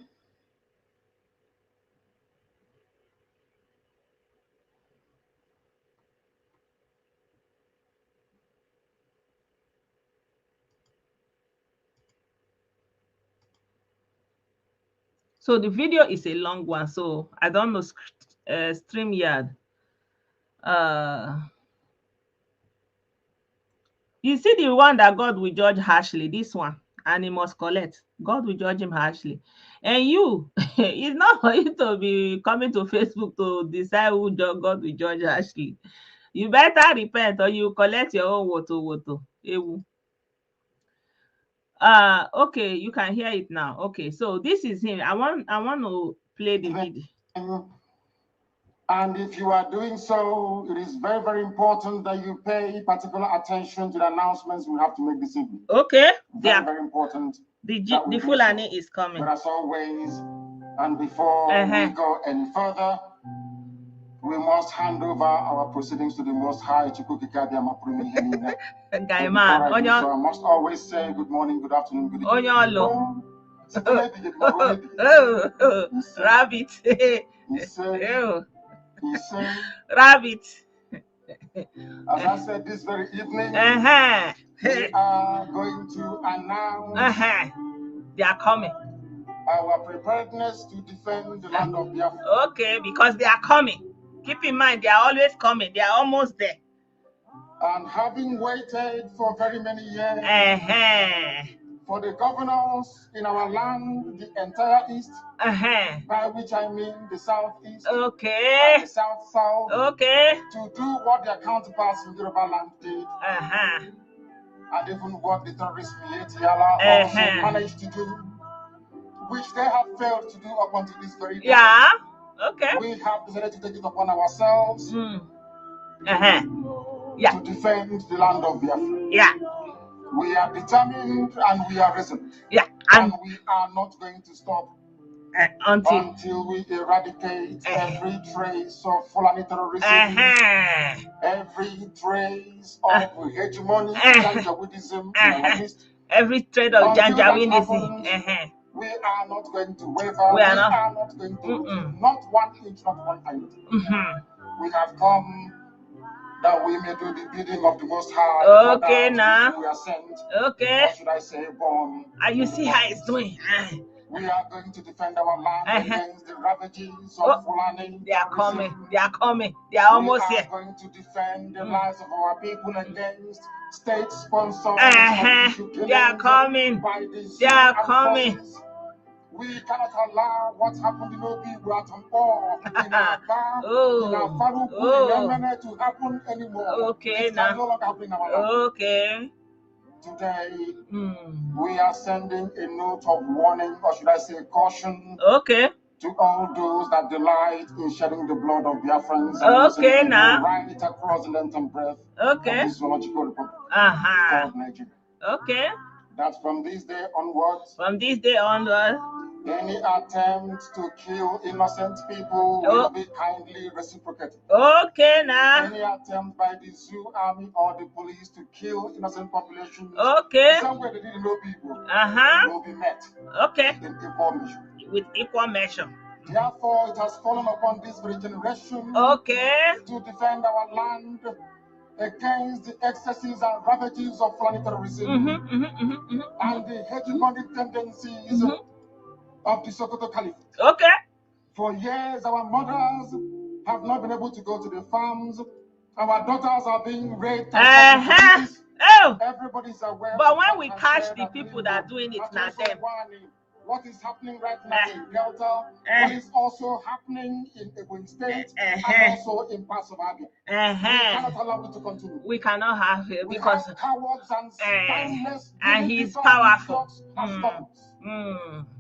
So the video is a long one, so I don't know StreamYard. You see the one that God will judge harshly, this one, and he must collect. God will judge him harshly. And you, it's not for you to be coming to Facebook to decide who God will judge harshly. You better repent or you collect your own woto. Ewu. Okay, you can hear it now. Okay, so this is him. I want to play the video. And if you are doing so, it is very, very important that you pay particular attention to the announcements we have to make this evening. Okay. Very, very important. The Fulani is coming. But as always, and before we go any further, we must hand over our proceedings to the Most High. Guy man, so I must always say good morning, good afternoon, good evening. Rabbit. Rabbit. As I said this very evening, we are going to announce they are coming. Our preparedness to defend the land of Biafra. Okay, because they are coming. Keep in mind, they are always coming. They are almost there. And having waited for very many years for the governors in our land, the entire East, by which I mean the Southeast, and the South, to do what their counterparts in Yoruba land did, and even what the terrorists also managed to do, which they have failed to do up until this very day. Yeah. Okay. We have decided to take it upon ourselves to defend the land of Biafra. Yeah. We are determined and we are resolute. Yeah. And we are not going to stop until we eradicate every trace of Fulani terrorism, every trace of hegemony, Janjaweedism, every trade of Janjaweedism. We are not going to waver. We are not going to not 1 inch, not 1 iota. We have come that we may do the bidding of the Most High. Okay, now. We are sent. Okay. Or should I say, born? And you see how it's doing. We are going to defend our land against the ravages of Fulani. They are coming. They are coming. They are almost here. We are going to defend the lives of our people against state-sponsored. They are coming. They are coming. Forces. We cannot allow what happened in Obi, in Aba, in Afaruku, in Emene to happen anymore. Okay, now. No longer happen in our land. Okay. Today, we are sending a note of warning, or should I say caution, to all those that delight in shedding the blood of Biafrans. Okay, now. Right across the length and breadth of the zoological republic called Nigeria. Okay. That from this day onwards. From this day onwards. Any attempt to kill innocent people will be kindly reciprocated. Okay, now. Any attempt by the zoo army or the police to kill innocent populations. Okay. Somewhere they didn't know people. Will be met. Okay. In equal measure. With equal measure. Therefore, it has fallen upon this very generation. Okay. To defend our land against the excesses and ravages of Fulani terrorism and the hegemonic tendencies of the Sokoto Caliphate. Okay. For years, our mothers have not been able to go to the farms. Our daughters are being raped. Everybody's aware. But when we catch the people that are doing it now, them. what is happening right now in Delta, what is also happening in Ebonyi State, and also in parts of Abia. We cannot allow it to continue. We cannot have it because cowards and spineless, and he's powerful.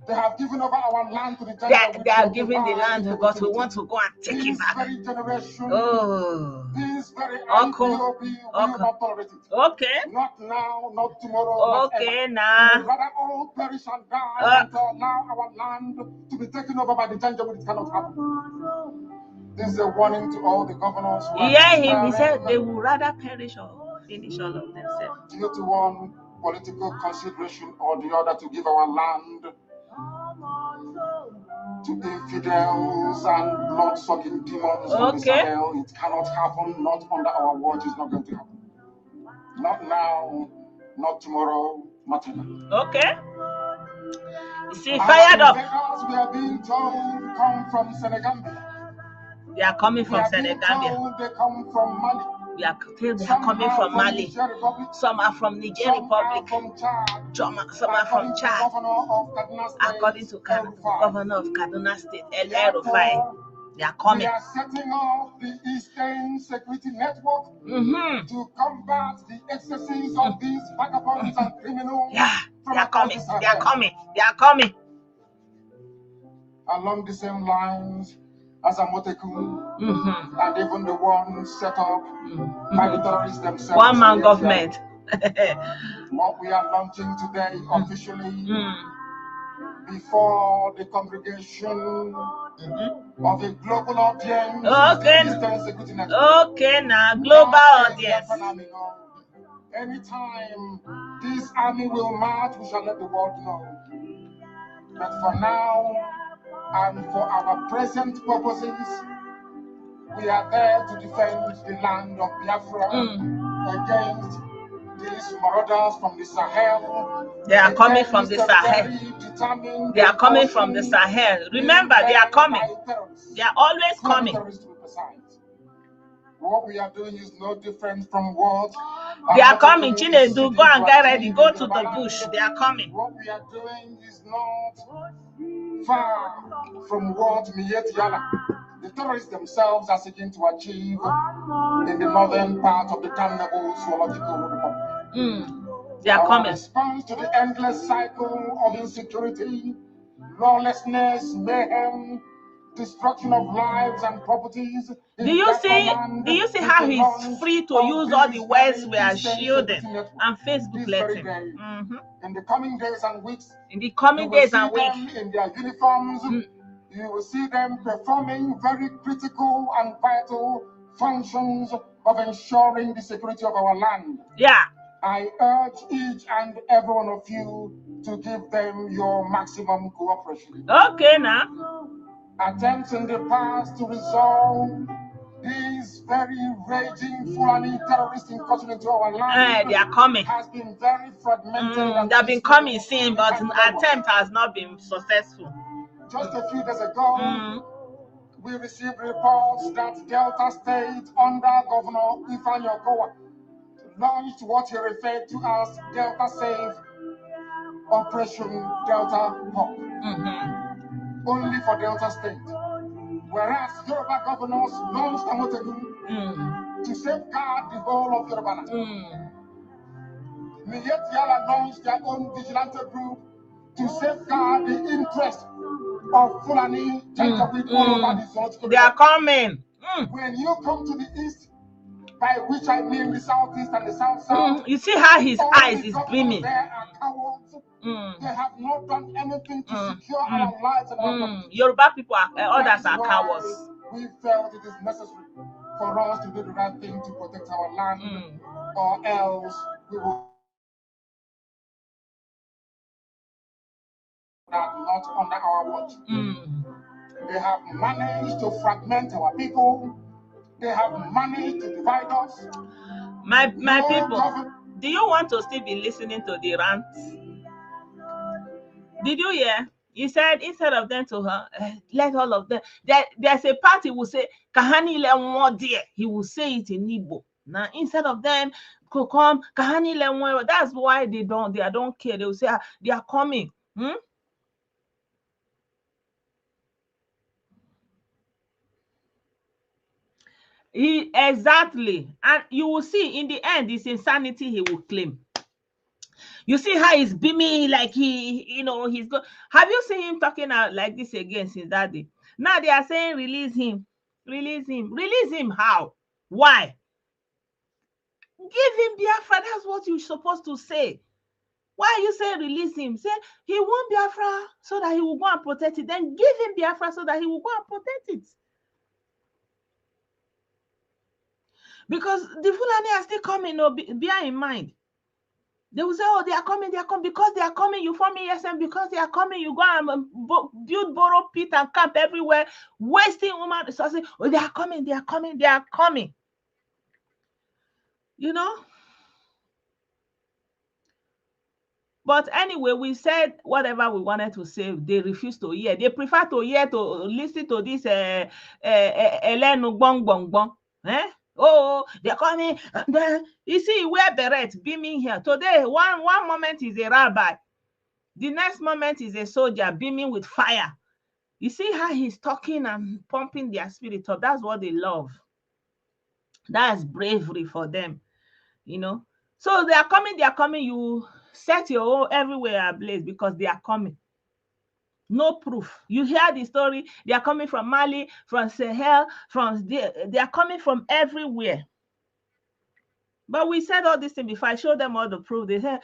They have given over our land to the they are giving the land, but we want to go and take it back. Very generation, this very okay. Not now, not tomorrow. Okay, now. Rather all perish and die until now our land to be taken over by the Janjaweed. It cannot happen. This is a warning to all the governors. He said they would rather perish or finish all of themselves. Due to one political consideration or the other, to give our land to infidels and blood-sucking demons from the Sahel. It cannot happen. Not under our watch. It's not going to happen. Not now, not tomorrow, not tonight. Okay. You see, fired up. We are being told come from Senegambia. They are coming from Senegambia. They come from Mali. We are told they are coming from Mali. Some are from Nigerian Republic. Some are from Chad. According to Governor of Kaduna State, lly, they are coming. We are setting up the Eastern Security Network to combat the excesses of these vagabonds and criminals. Yeah, they are coming. They are coming. They are coming. Along the same lines as Amotekun and even the ones set up by the terrorists themselves. One man government. What we are launching today officially before the congregation of a global audience. Okay, now global audience. Anytime this army will march, we shall let the world know. But for now, and for our present purposes, we are there to defend the land of Biafra against these marauders from the Sahel. They are coming from the Sahel. They are coming from the Sahel. Remember, they are coming. They are always coming. What we are doing is no different from what they are coming. Chinedu, go and get ready. Go to the bush. They are coming. What we are doing is not far from what Miet Yala, the terrorists themselves, are seeking to achieve in the northern part of the damnable Zoological Republic. They are coming. In response to the endless cycle of insecurity, lawlessness, mayhem, destruction of lives and properties. Do you see how he's free to use all the words we are shielding and Facebook letting? In the coming days and weeks, in their uniforms, you will see them performing very critical and vital functions of ensuring the security of our land. Yeah. I urge each and every one of you to give them your maximum cooperation. Okay, now. Attempts in the past to resolve these very raging Fulani terrorists incursion into our land they are coming. Has been very fragmented. They have been coming soon, but an attempt has not been successful. Just a few days ago, we received reports that Delta State, under Governor Ifeanyi Okowa, launched what he referred to as Delta Save Operation Delta Pop. Only for Delta State. Whereas Yoruba governors launched Amotekun to safeguard the whole of Yoruba land. Miet Yala launched their own vigilante group to safeguard the interest of Fulani Janjaweed all over the Zoological. They are coming. When you come to the east, by which I mean the southeast and the south, you see how his eyes is beaming. There are cowards. They have not done anything to secure our lives and our Yoruba people are others are cowards. We felt it is necessary for us to do the right thing to protect our land, or else we will not under our watch. They have managed to fragment our people. They have managed to divide us. My people, do you want to still be listening to the rants? Did you hear? He said instead of them to let all of them. There's a part he will say Kahani lly. He will say it in Igbo. Now instead of them to come Kahani lly. That's why they don't care. They will say they are coming. Exactly. And you will see in the end, it's insanity he will claim. You see how he's beaming like he's good. Have you seen him talking out like this again since that day? Now they are saying release him. Release him. Release him how? Why? Give him Biafra. That's what you're supposed to say. Why are you saying release him? Say he won Biafra so that he will go and protect it. Then give him Biafra so that he will go and protect it. Because the Fulani are still coming, bear in mind. They will say, oh, they are coming. Because they are coming, you form ESM. Because they are coming, you go and build borrow pit and camp everywhere, wasting human resources. Oh, they are coming. You know? But anyway, we said whatever we wanted to say. They refused to hear. They prefer to listen to this Elenu bong bong bong. Oh, they're coming. And then you see, wear beret beaming here. Today, one moment is a rabbi. The next moment is a soldier beaming with fire. You see how he's talking and pumping their spirit up. That's what they love. That's bravery for them, So they are coming. You set your own everywhere ablaze because they are coming. No proof. You hear the story. They are coming from Mali, from Sahel, they are coming from everywhere. But we said all this thing before. I showed them all the proof. They said,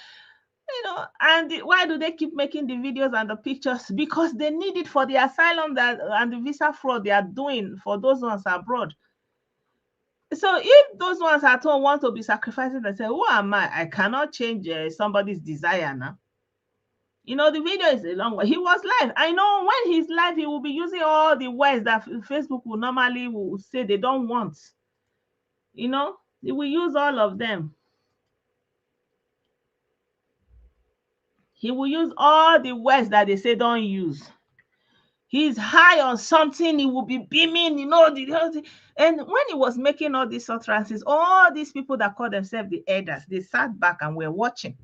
and why do they keep making the videos and the pictures? Because they need it for the asylum and the visa fraud they are doing for those ones abroad. So if those ones at home want to be sacrificing, they say, who am I? I cannot change somebody's desire now. The video is a long one. He was live. I know when he's live, he will be using all the words that Facebook will normally say they don't want. He will use all of them. He will use all the words that they say don't use. He's high on something. He will be beaming, and when he was making all these utterances, all these people that call themselves the elders, they sat back and were watching.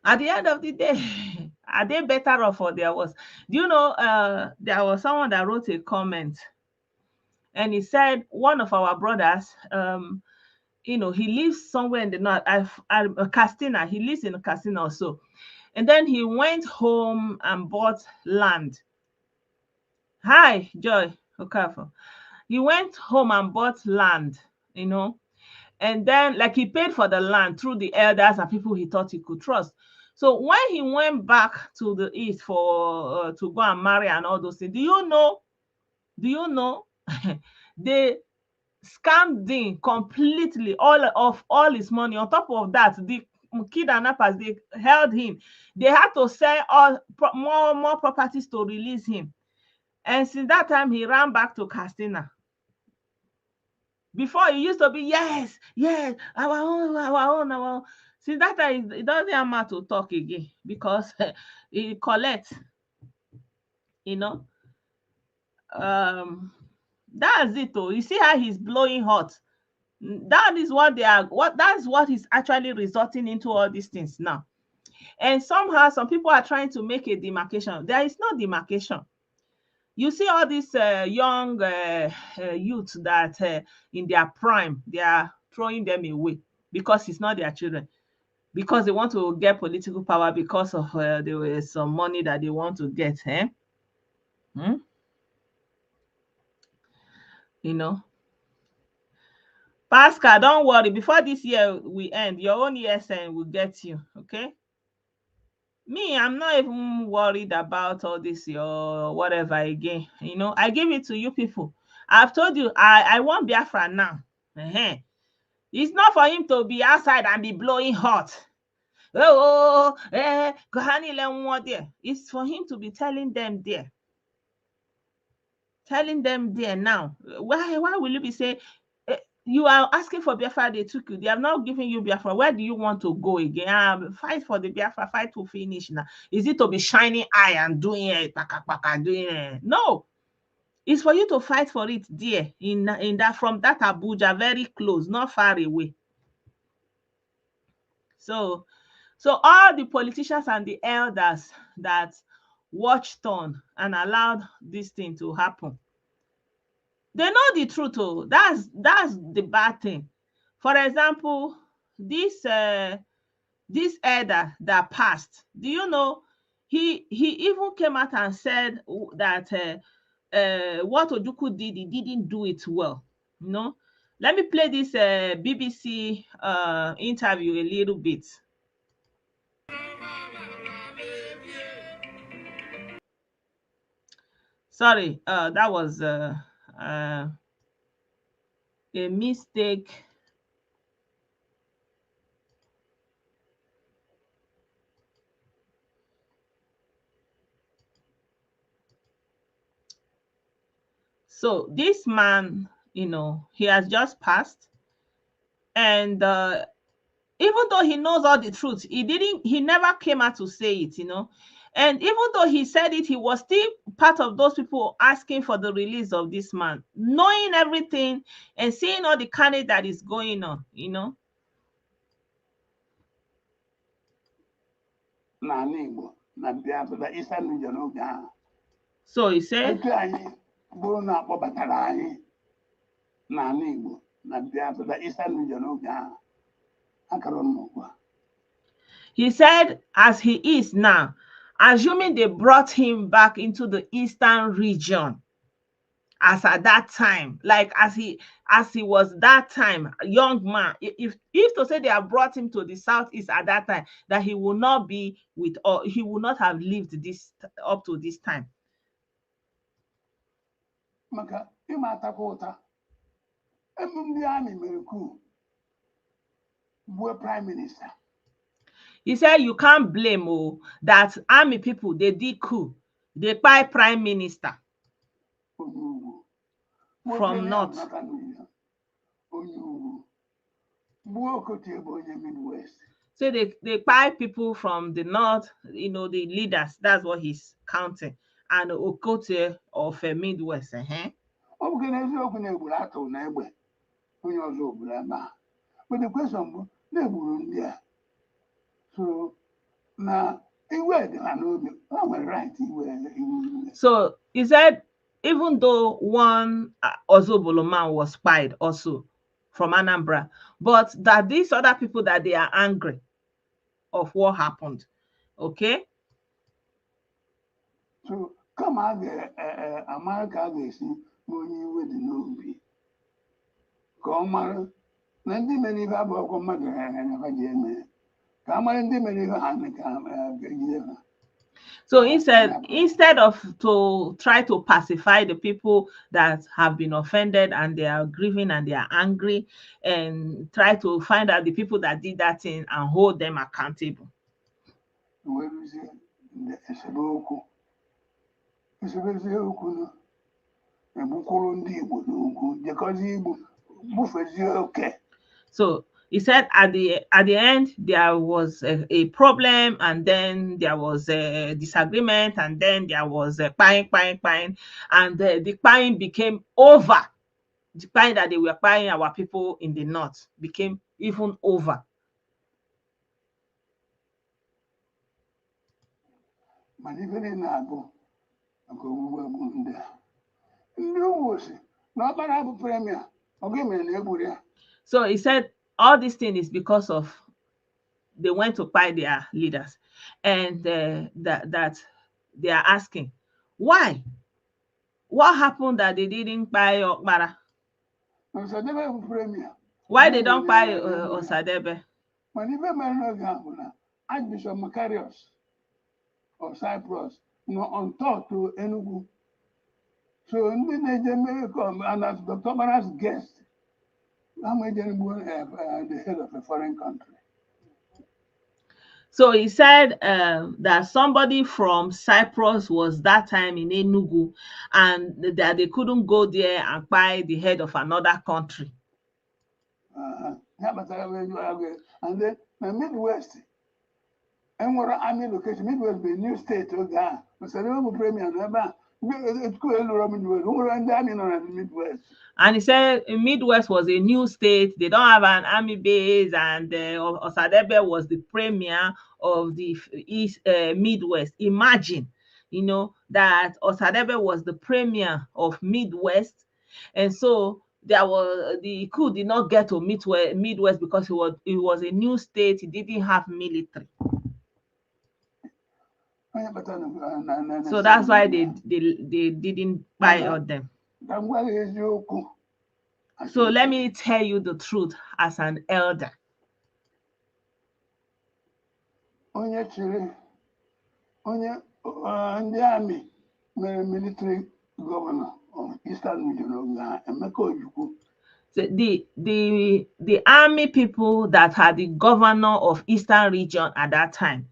At the end of the day, are they better off or there was? Do you know, there was someone that wrote a comment and he said one of our brothers, he lives somewhere in the north, Castina. He lives in Castina also. And then he went home and bought land. Hi, Joy Okafor. He went home and bought land, and then like he paid for the land through the elders and people he thought he could trust. So when he went back to the east for to go and marry and all those things, do you know they scammed him completely, all his money. On top of that, the kidnappers, they held him. They had to sell more properties to release him. And since that time, he ran back to Castina. Before, it used to be, yes, our own. Since that time, it doesn't matter to talk again because he collects, That's it, though. You see how he's blowing hot. That is that's what is actually resulting into all these things now. And somehow, some people are trying to make a demarcation. There is no demarcation. You see all these young youths that in their prime, they are throwing them away because it's not their children, because they want to get political power because of there was some money that they want to get. Pascal, don't worry. Before this year we end, your own ESN will get you, okay? Me, I'm not even worried about all this or whatever again. I give it to you people. I've told you, I want Biafra now. It's not for him to be outside and be blowing hot. It's for him to be telling them there. Telling them there now. Why will you be saying, you are asking for Biafra, they took you. They have not given you Biafra. Where do you want to go again? Fight for the Biafra, fight to finish now. Is it to be shining eye and doing it? No. It's for you to fight for it there, in that, from that Abuja, very close, not far away. So all the politicians and the elders that watched on and allowed this thing to happen, They know the truth. Oh, that's the bad thing. For example, this elder that passed, do you know, he even came out and said that what Ojukwu did, he didn't do it well. You know, let me play this BBC interview a little bit. Sorry, that was a mistake. So this man, you know, he has just passed, and even though he knows all the truth, he never came out to say it, you know. And even though he said it, he was still part of those people asking for the release of this man, knowing everything and seeing all the carnage that is going on, you know. So he said, he said, as he is now, assuming they brought him back into the eastern region, as at that time, like as he was that time, a young man, if to say they have brought him to the southeast at that time, that he will not be with, or he will not have lived this up to this time. Prime Minister. He said you can't blame that army people, they did coup, they buy prime minister from north. So they buy people from the north, you know, the leaders. That's what he's counting. And Okotie of Midwest. But the question, so now, so he said, even though one Ozobolo man was spied also from Anambra, but that these other people, that they are angry of what happened. Okay. So come out there, America, they see when you would know be. Come on, many so instead of to try to pacify the people that have been offended and they are grieving and they are angry, and try to find out the people that did that thing and hold them accountable. So he said at the end there was a problem, and then there was a disagreement, and then there was a buying, and the buying became over. The buying that they were buying our people in the north became even over. So he said all this thing is because of they went to buy their leaders, and that they are asking why. What happened that they didn't buy Okpara? Why they don't buy Osadebe? Archbishop Macarius of Cyprus, on top to Enugu. So they come, and as Dr. Mara's guest, the head of a foreign country. So he said that somebody from Cyprus was that time in Enugu, and that they couldn't go there and buy the head of another country. And then the Midwest, and what army location, Midwest be a new state. And he said Midwest was a new state. They don't have an army base, and Osadebe was the premier of the East Midwest. Imagine, you know, that Osadebe was the premier of Midwest, And so the coup did not get to Midwest because it was a new state. It didn't have military. So that's why they didn't buy on them. So let me tell you the truth as an elder. Onye army military governor of Eastern Region, Emeka Ojukwu. The army people that had the governor of Eastern Region at that time,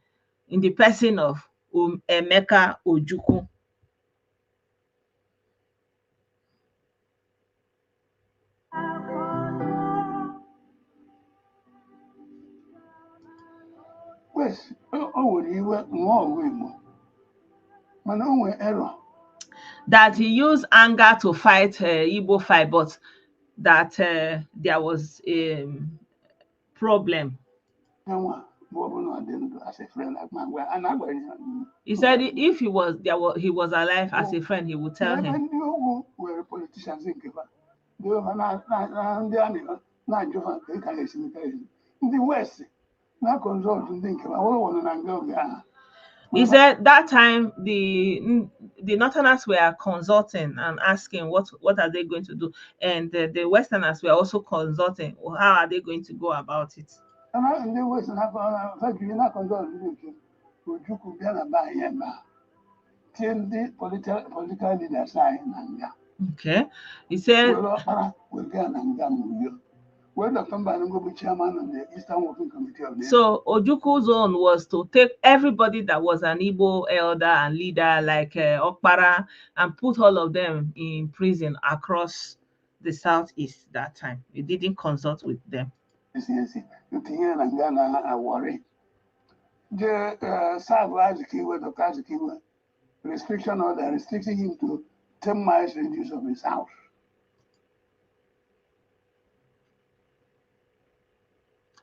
in the person of Emeka Ojukwu. That he used anger to fight Igbo fight, but that there was a problem. He said if he was alive as a friend, he would tell him. He said that time the Northerners were consulting and asking what are they going to do, and the Westerners were also consulting how are they going to go about it. Okay, he said. So Ojukwu's own was to take everybody that was an Igbo elder and leader like Okpara and put all of them in prison across the southeast that time. He didn't consult with them. Restriction order restricting him to 10 miles radius of his house.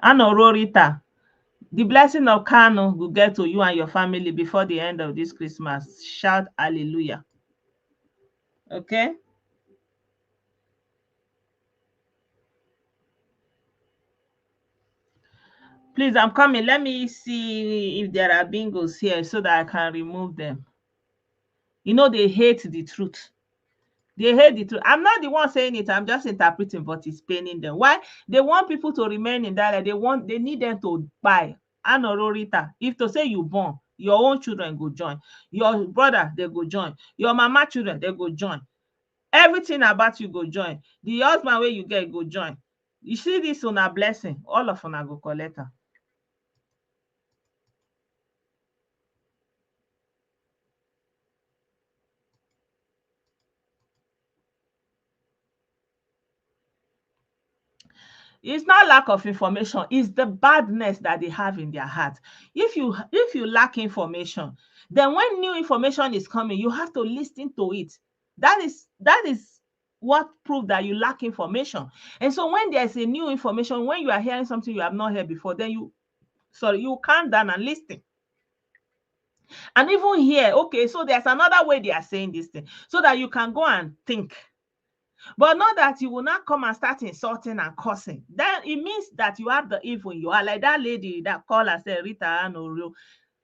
Anororita, the blessing of Kano will get to you and your family before the end of this Christmas. Shout hallelujah. Okay? Please, I'm coming. Let me see if there are bingos here so that I can remove them. You know, they hate the truth. They hate the truth. I'm not the one saying it. I'm just interpreting, but it's paining them. Why? They want people to remain in that. They need them to buy. Anororita, if to say you born, your own children go join. Your brother, they go join. Your mama children, they go join. Everything about you go join. The husband where you get go join. You see this on a blessing. All of una go collect her. It's not lack of information, it's the badness that they have in their heart. If you lack information, then when new information is coming, you have to listen to it. That is what proves that you lack information. And so when there's a new information, when you are hearing something you have not heard before, then you calm down and listen. And even here, okay, so there's another way they are saying this thing so that you can go and think. But not that you will not come and start insulting and cursing. Then it means that you have the evil in you. Are like that lady that called and said, Rita Anoro,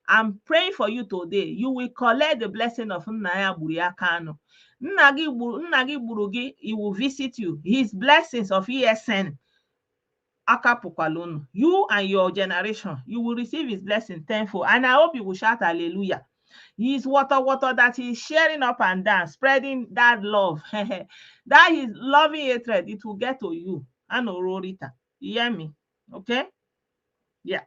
I'm praying for you today. You will collect the blessing of Naira Redesign. Nnagi Burugi, he will visit you. His blessings of ESN. Akapukwalonu. You and your generation, you will receive his blessing tenfold. And I hope you will shout hallelujah. His water that he's sharing up and down, spreading that love. That is loving hatred, it will get to you. Anororita. You hear me? Okay? Yeah.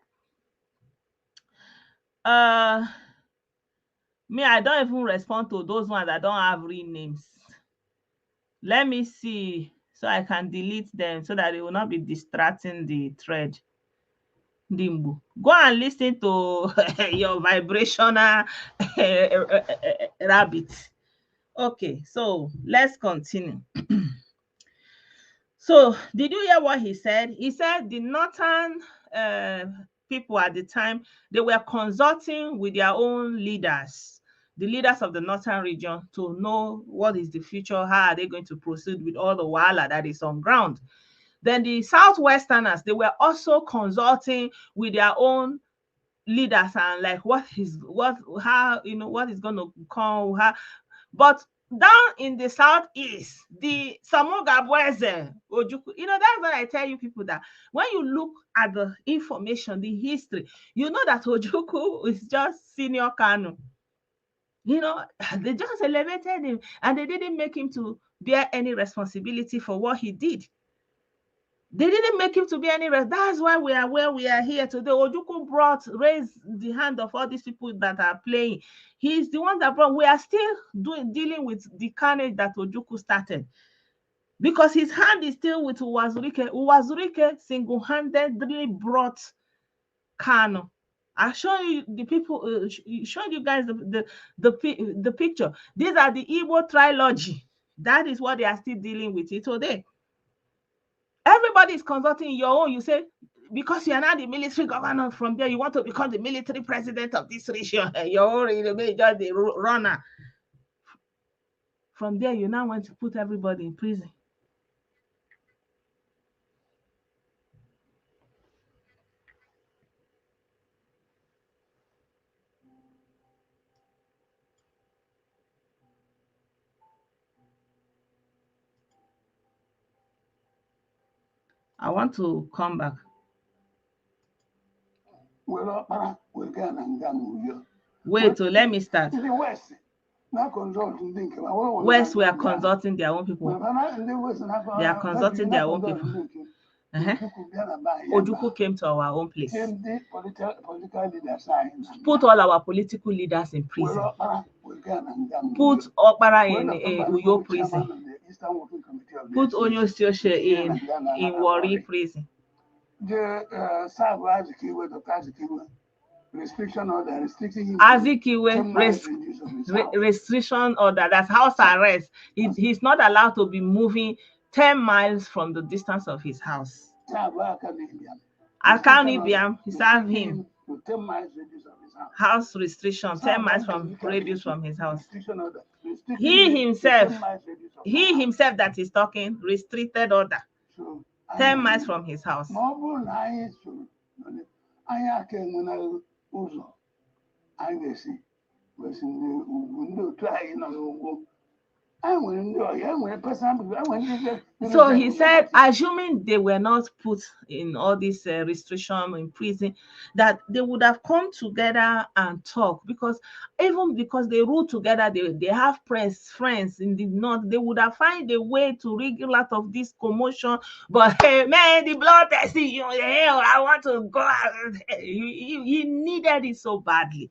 Me, I don't even respond to those ones that don't have real names. Let me see so I can delete them so that they will not be distracting the thread. Dimbu. Go and listen to your vibrational rabbit. Okay, so let's continue. So, did you hear what he said? He said the northern people at the time, they were consulting with their own leaders. the leaders of the northern region to know what is the future, how are they going to proceed with all the wahala that is on ground. Then the southwesterners, they were also consulting with their own leaders and like what is going to come, how. But down in the southeast, the Samogabweze, Ojukwu, that's what I tell you people, that when you look at the information, the history, you know that Ojukwu is just senior Kanu. They just elevated him and they didn't make him to bear any responsibility for what he did. They didn't make him to be any rest. That's why we are where we are here today. Ojukwu raised the hand of all these people that are playing. He's the one that brought. We are still dealing with the carnage that Ojukwu started, because his hand is still with Uwazurike. Uwazurike single-handedly brought Kano. I show you the people. Showed you guys the picture. These are the Igbo trilogy. That is what they are still dealing with it today. Everybody is consulting your own. You say, because you are now the military governor from there, you want to become the military president of this region. Your own, just the runner. From there, you now want to put everybody in prison. I want to come back. Wait, so let me start. West, we are consulting their own people. They are consulting their own people. Ojukwu came to our own place. Put all our political leaders in prison. Put Okpara in Uyo prison. Put Onyo Sioshe in Warri prison. Restriction order restricting him. Azikiwe restriction order, that's house arrest. He's not allowed to be moving 10 miles from the distance of his house. Alkaunibiam, he served him 10 miles radius of his house. House restriction, 10 miles from radius from his house. He himself that is talking, restricted order, 10 miles from his house. So he said, assuming they were not put in all this restriction in prison, that they would have come together and talk, because even because they rule together, they have friends in the north, they would have found a way to wriggle out of this commotion. But hey, man, the blood testing, I want to go out. He needed it so badly.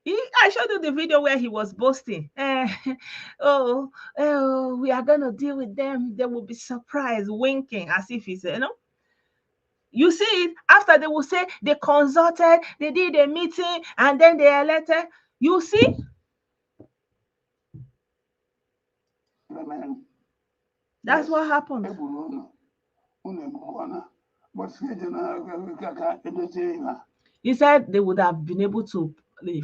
I showed you the video where he was boasting. We are gonna deal with them. They will be surprised, winking as if he said, You see it after they will say they consulted, they did a meeting, and then they elected. You see? That's what happened. He said they would have been able to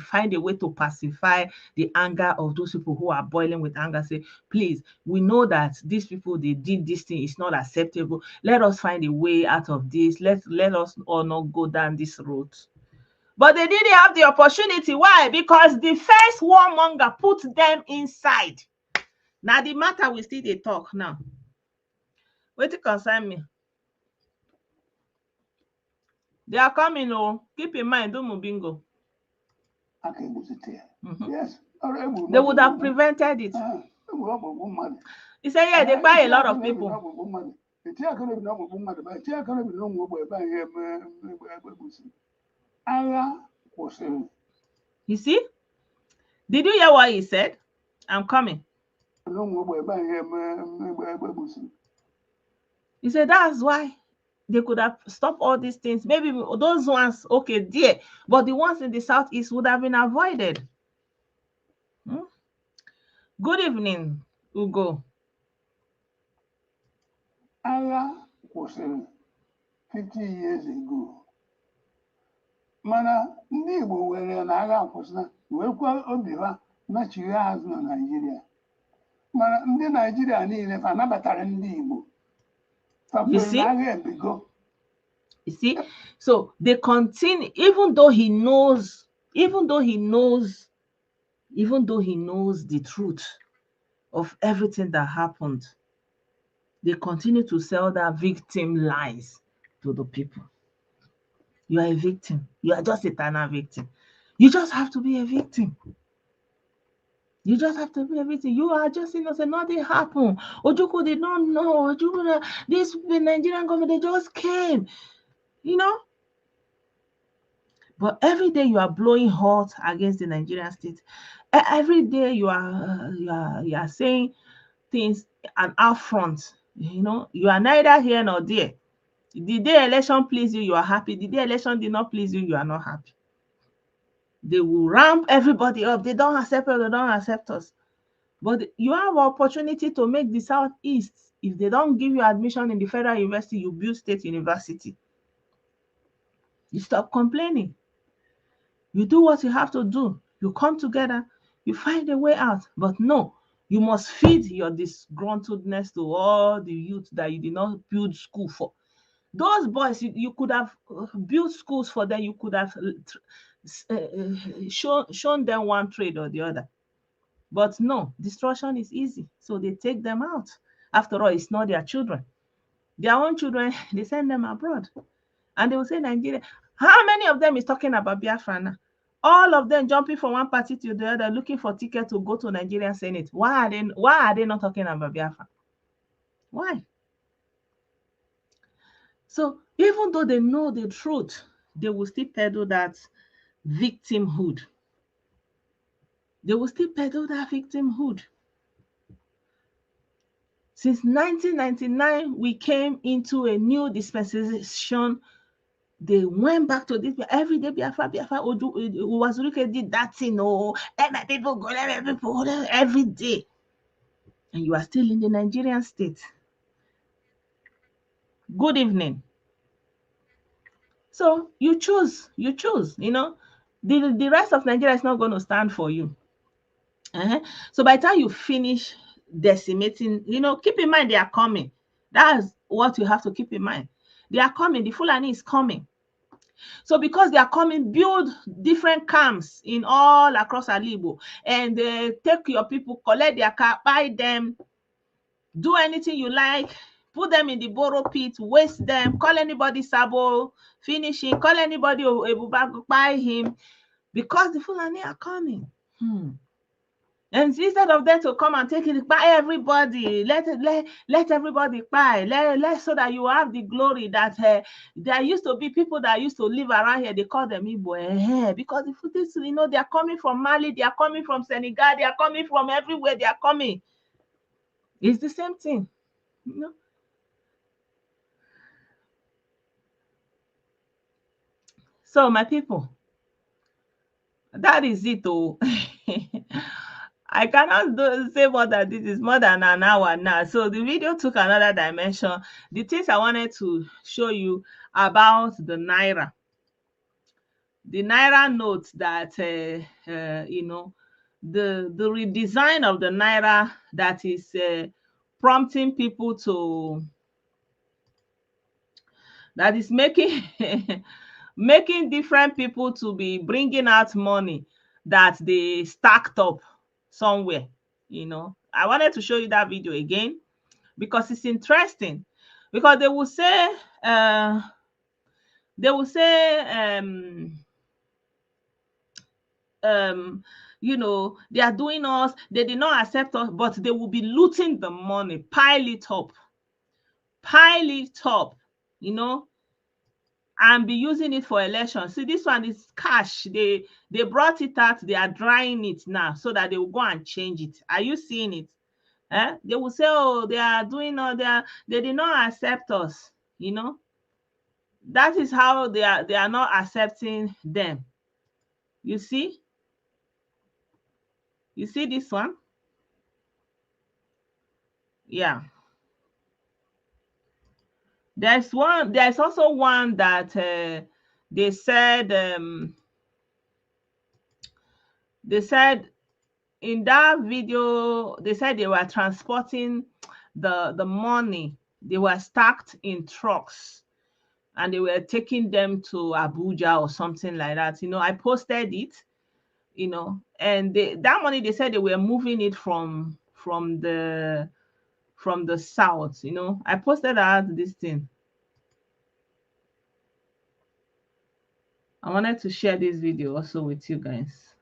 find a way to pacify the anger of those people who are boiling with anger. Say, please, we know that these people, they did this thing, it's not acceptable. Let us find a way out of this. Let us all not go down this road. But they didn't have the opportunity. Why? Because the first warmonger put them inside. Now the matter we still they talk now. Wait to concern me. They are coming. Oh, keep in mind, do bingo. Yes. They would have prevented it. He said, yeah, they buy a lot of people. You see? Did you hear what he said? I'm coming. He said, that's why they could have stopped all these things. Maybe those ones, okay, dear, but the ones in the southeast would have been avoided. Good evening, Ugo. 50 years ago. Mana ndị Igbo were na agha akwụsịna wekwa obi ha Not you as no Nigeria. The Nigeria need if another Igbo. You see, so they continue, even though he knows the truth of everything that happened, they continue to sell that victim lies to the people. You are a victim. You are just a eternal victim. You just have to be a victim. You just have to be a victim. You are just innocent. Nothing happened. Ojukwu did not know. This Nigerian government, they just came. You know? But every day you are blowing hot against the Nigerian state. Every day you are saying things and out front. You know, you are neither here nor there. The day election please you, you are happy. The day election did not please you, you are not happy. They will ramp everybody up. They don't accept us, they don't accept us. But you have an opportunity to make the Southeast. If they don't give you admission in the federal university, you build state university. You stop complaining. You do what you have to do. You come together, you find a way out. But no, you must feed your disgruntledness to all the youth that you did not build school for. Those boys, you could have built schools for them. You could have shown them one trade or the other. But no, destruction is easy. So they take them out. After all, it's not their children. Their own children, they send them abroad. And they will say, Nigeria. How many of them is talking about Biafra now? All of them jumping from one party to the other, looking for ticket to go to Nigerian Senate. Why are they not talking about Biafra? Why? So even though they know the truth, they will still peddle that victimhood. They will still peddle that victimhood. Since 1999, we came into a new dispensation. They went back to this every day. Biafra, Uwazuruke did that thing. Oh, let my people go, let my people go every day. And you are still in the Nigerian state. Good evening. So you choose, you know. The rest of Nigeria is not going to stand for you. So by the time you finish decimating, you know, keep in mind they are coming. That's what you have to keep in mind. They are coming. The Fulani is coming. So because they are coming, build different camps in all across Alibo and take your people, collect their car, buy them, do anything you like, put them in the borrow pit, waste them, call anybody Sabo, finishing, call anybody Ebubag, buy him, because the Fulani are coming. And instead of them to come and take it, buy everybody, let everybody buy, let so that you have the glory that there used to be people that used to live around here. They call them Igbo, because if this, you know, they are coming from Mali, they are coming from Senegal, they are coming from everywhere. They are coming. It's the same thing, you know. So my people, that is it. Oh. I cannot say more than this. Is more than an hour now. So the video took another dimension. The things I wanted to show you about the Naira. The Naira note that, you know, the redesign of the Naira that is prompting people to, that is making, making different people to be bringing out money that they stacked up somewhere, you know. I wanted to show you that video again because it's interesting, because they will say you know, they are doing us, they did not accept us, but they will be looting the money, pile it up, you know, and be using it for elections. See, this one is cash. They brought it out, they are drying it now so that they will go and change it. Are you seeing it? They will say, oh, they are doing all they did not accept us, you know. That is how they are not accepting them. You see? You see this one? Yeah. There's also one that they said in that video, they said they were transporting the money. They were stacked in trucks and they were taking them to Abuja or something like that. I posted it, and that money, they said they were moving it from the south. I posted out this thing. I wanted to share this video also with you guys.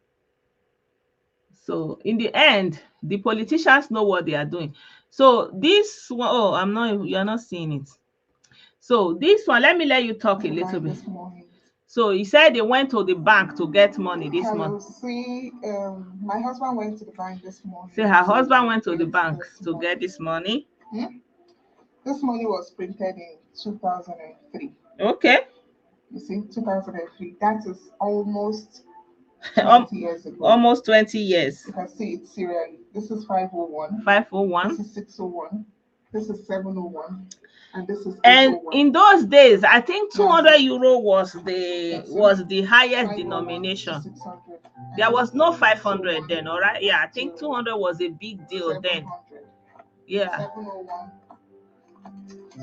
So in the end, the politicians know what they are doing. So this one, you're not seeing it. So this one, let you talk a little bit. So he said they went to the bank to get money this month. See, my husband went to the bank this morning. Say her husband went to the bank to get this money. This money was printed in 2003. Okay. You see, 2003. That is almost 20 years ago. Almost 20 years. You can see it serially. This is 501. 501. This is 601. This is 701. And this is 801. And in those days, I think 200 euro was the highest denomination. There was no 500 then, all right? Yeah, I think 200 was a big deal then. Yeah. 701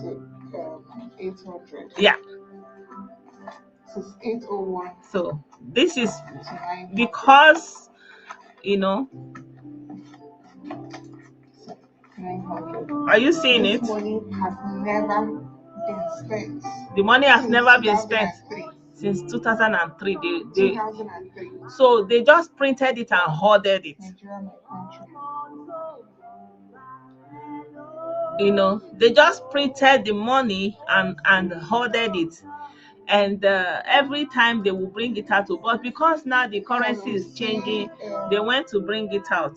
to 800. Yeah. This is 801. So this is because, 900. Are you seeing it? This money has never been spent. The money has never been spent since 2003. 2003. So they just printed it and hoarded it. Nigeria, my country. They just printed the money and hoarded it. And every time they will bring it out, but because now the currency is changing, they went to bring it out.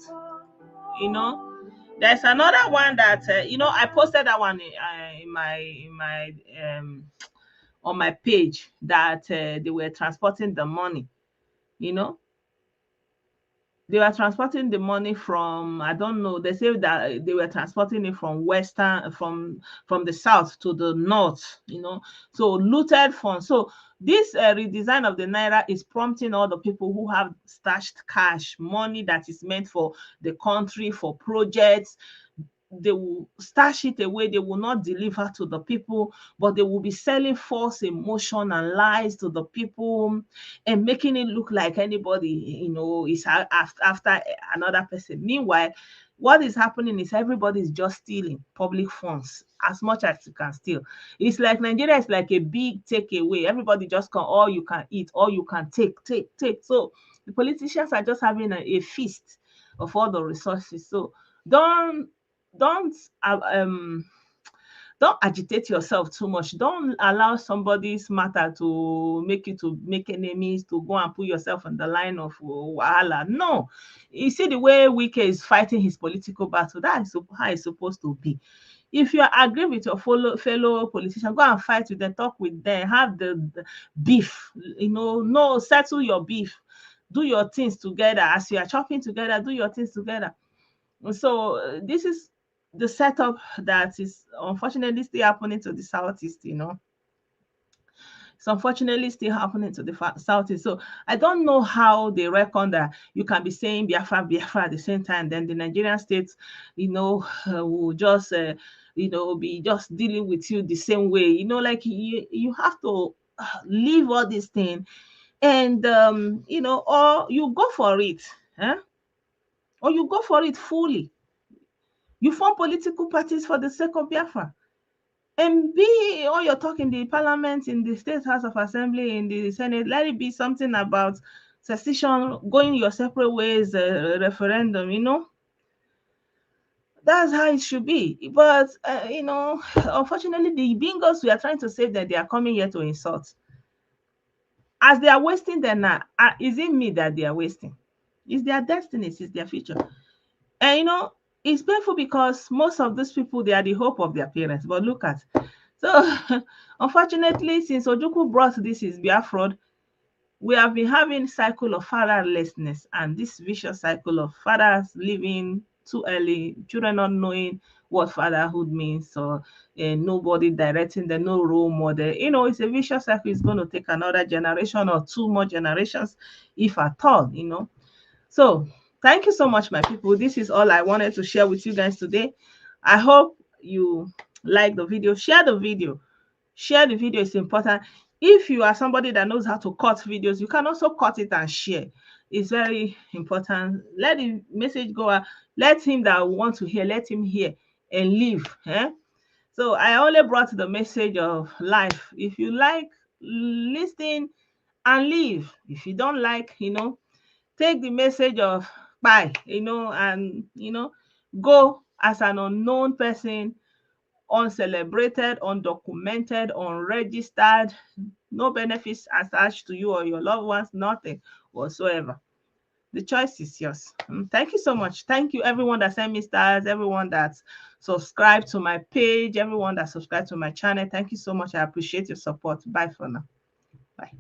There's another one that I posted that one in my on my page, that they were transporting the money. They were transporting the money from, I don't know, they say that they were transporting it from from the south to the north, so looted funds. So this redesign of the Naira is prompting all the people who have stashed cash, money that is meant for the country, for projects. They will stash it away. They will not deliver to the people, but they will be selling false emotion and lies to the people and making it look like anybody, is after another person. Meanwhile, what is happening is everybody is just stealing public funds as much as you can steal. It's like Nigeria is like a big takeaway. Everybody just come, all you can eat, all you can take. So the politicians are just having a feast of all the resources. So don't agitate yourself too much. Don't allow somebody's matter to make you to make enemies, to go and put yourself on the line of wahala. No, you see the way Wike is fighting his political battle. That is how it's supposed to be. If you agree with your fellow politician, go and fight with them, talk with them, have the beef. Settle your beef. Do your things together. As you are chopping together, do your things together. So this is the setup that is unfortunately still happening to the Southeast. It's unfortunately still happening to the Southeast. So I don't know how they reckon that you can be saying Biafra at the same time, then the Nigerian state, will just, be just dealing with you the same way. Like you have to leave all this thing, and or you go for it, or you go for it fully. You form political parties for the sake of Biafra. And all your talk in the parliament, in the State House of Assembly, in the Senate, let it be something about secession, going your separate ways, referendum, That's how it should be. But, unfortunately, the bingos we are trying to save that they are coming here to insult. As they are wasting their now, is it me that they are wasting? It's their destinies, it's their future. And, it's painful because most of these people, they are the hope of their parents. But look at, so unfortunately, since Ojukwu brought this is Biafra, we have been having a cycle of fatherlessness and this vicious cycle of fathers leaving too early, children not knowing what fatherhood means, or nobody directing them, no role model. It's a vicious cycle. It's going to take another generation or two more generations, if at all. So Thank you so much, my people. This is all I wanted to share with you guys today. I hope you like the video. Share the video. Share the video is important. If you are somebody that knows how to cut videos, you can also cut it and share. It's very important. Let the message go out. Let him that want to hear, let him hear and leave. So I only brought the message of life. If you like, listen and leave. If you don't like, take the message of bye, and go as an unknown person, uncelebrated, undocumented, unregistered, no benefits attached to you or your loved ones, nothing whatsoever. The choice is yours. Thank you so much. Thank you, everyone that sent me stars, everyone that subscribed to my page, everyone that subscribed to my channel. Thank you so much. I appreciate your support. Bye for now. Bye.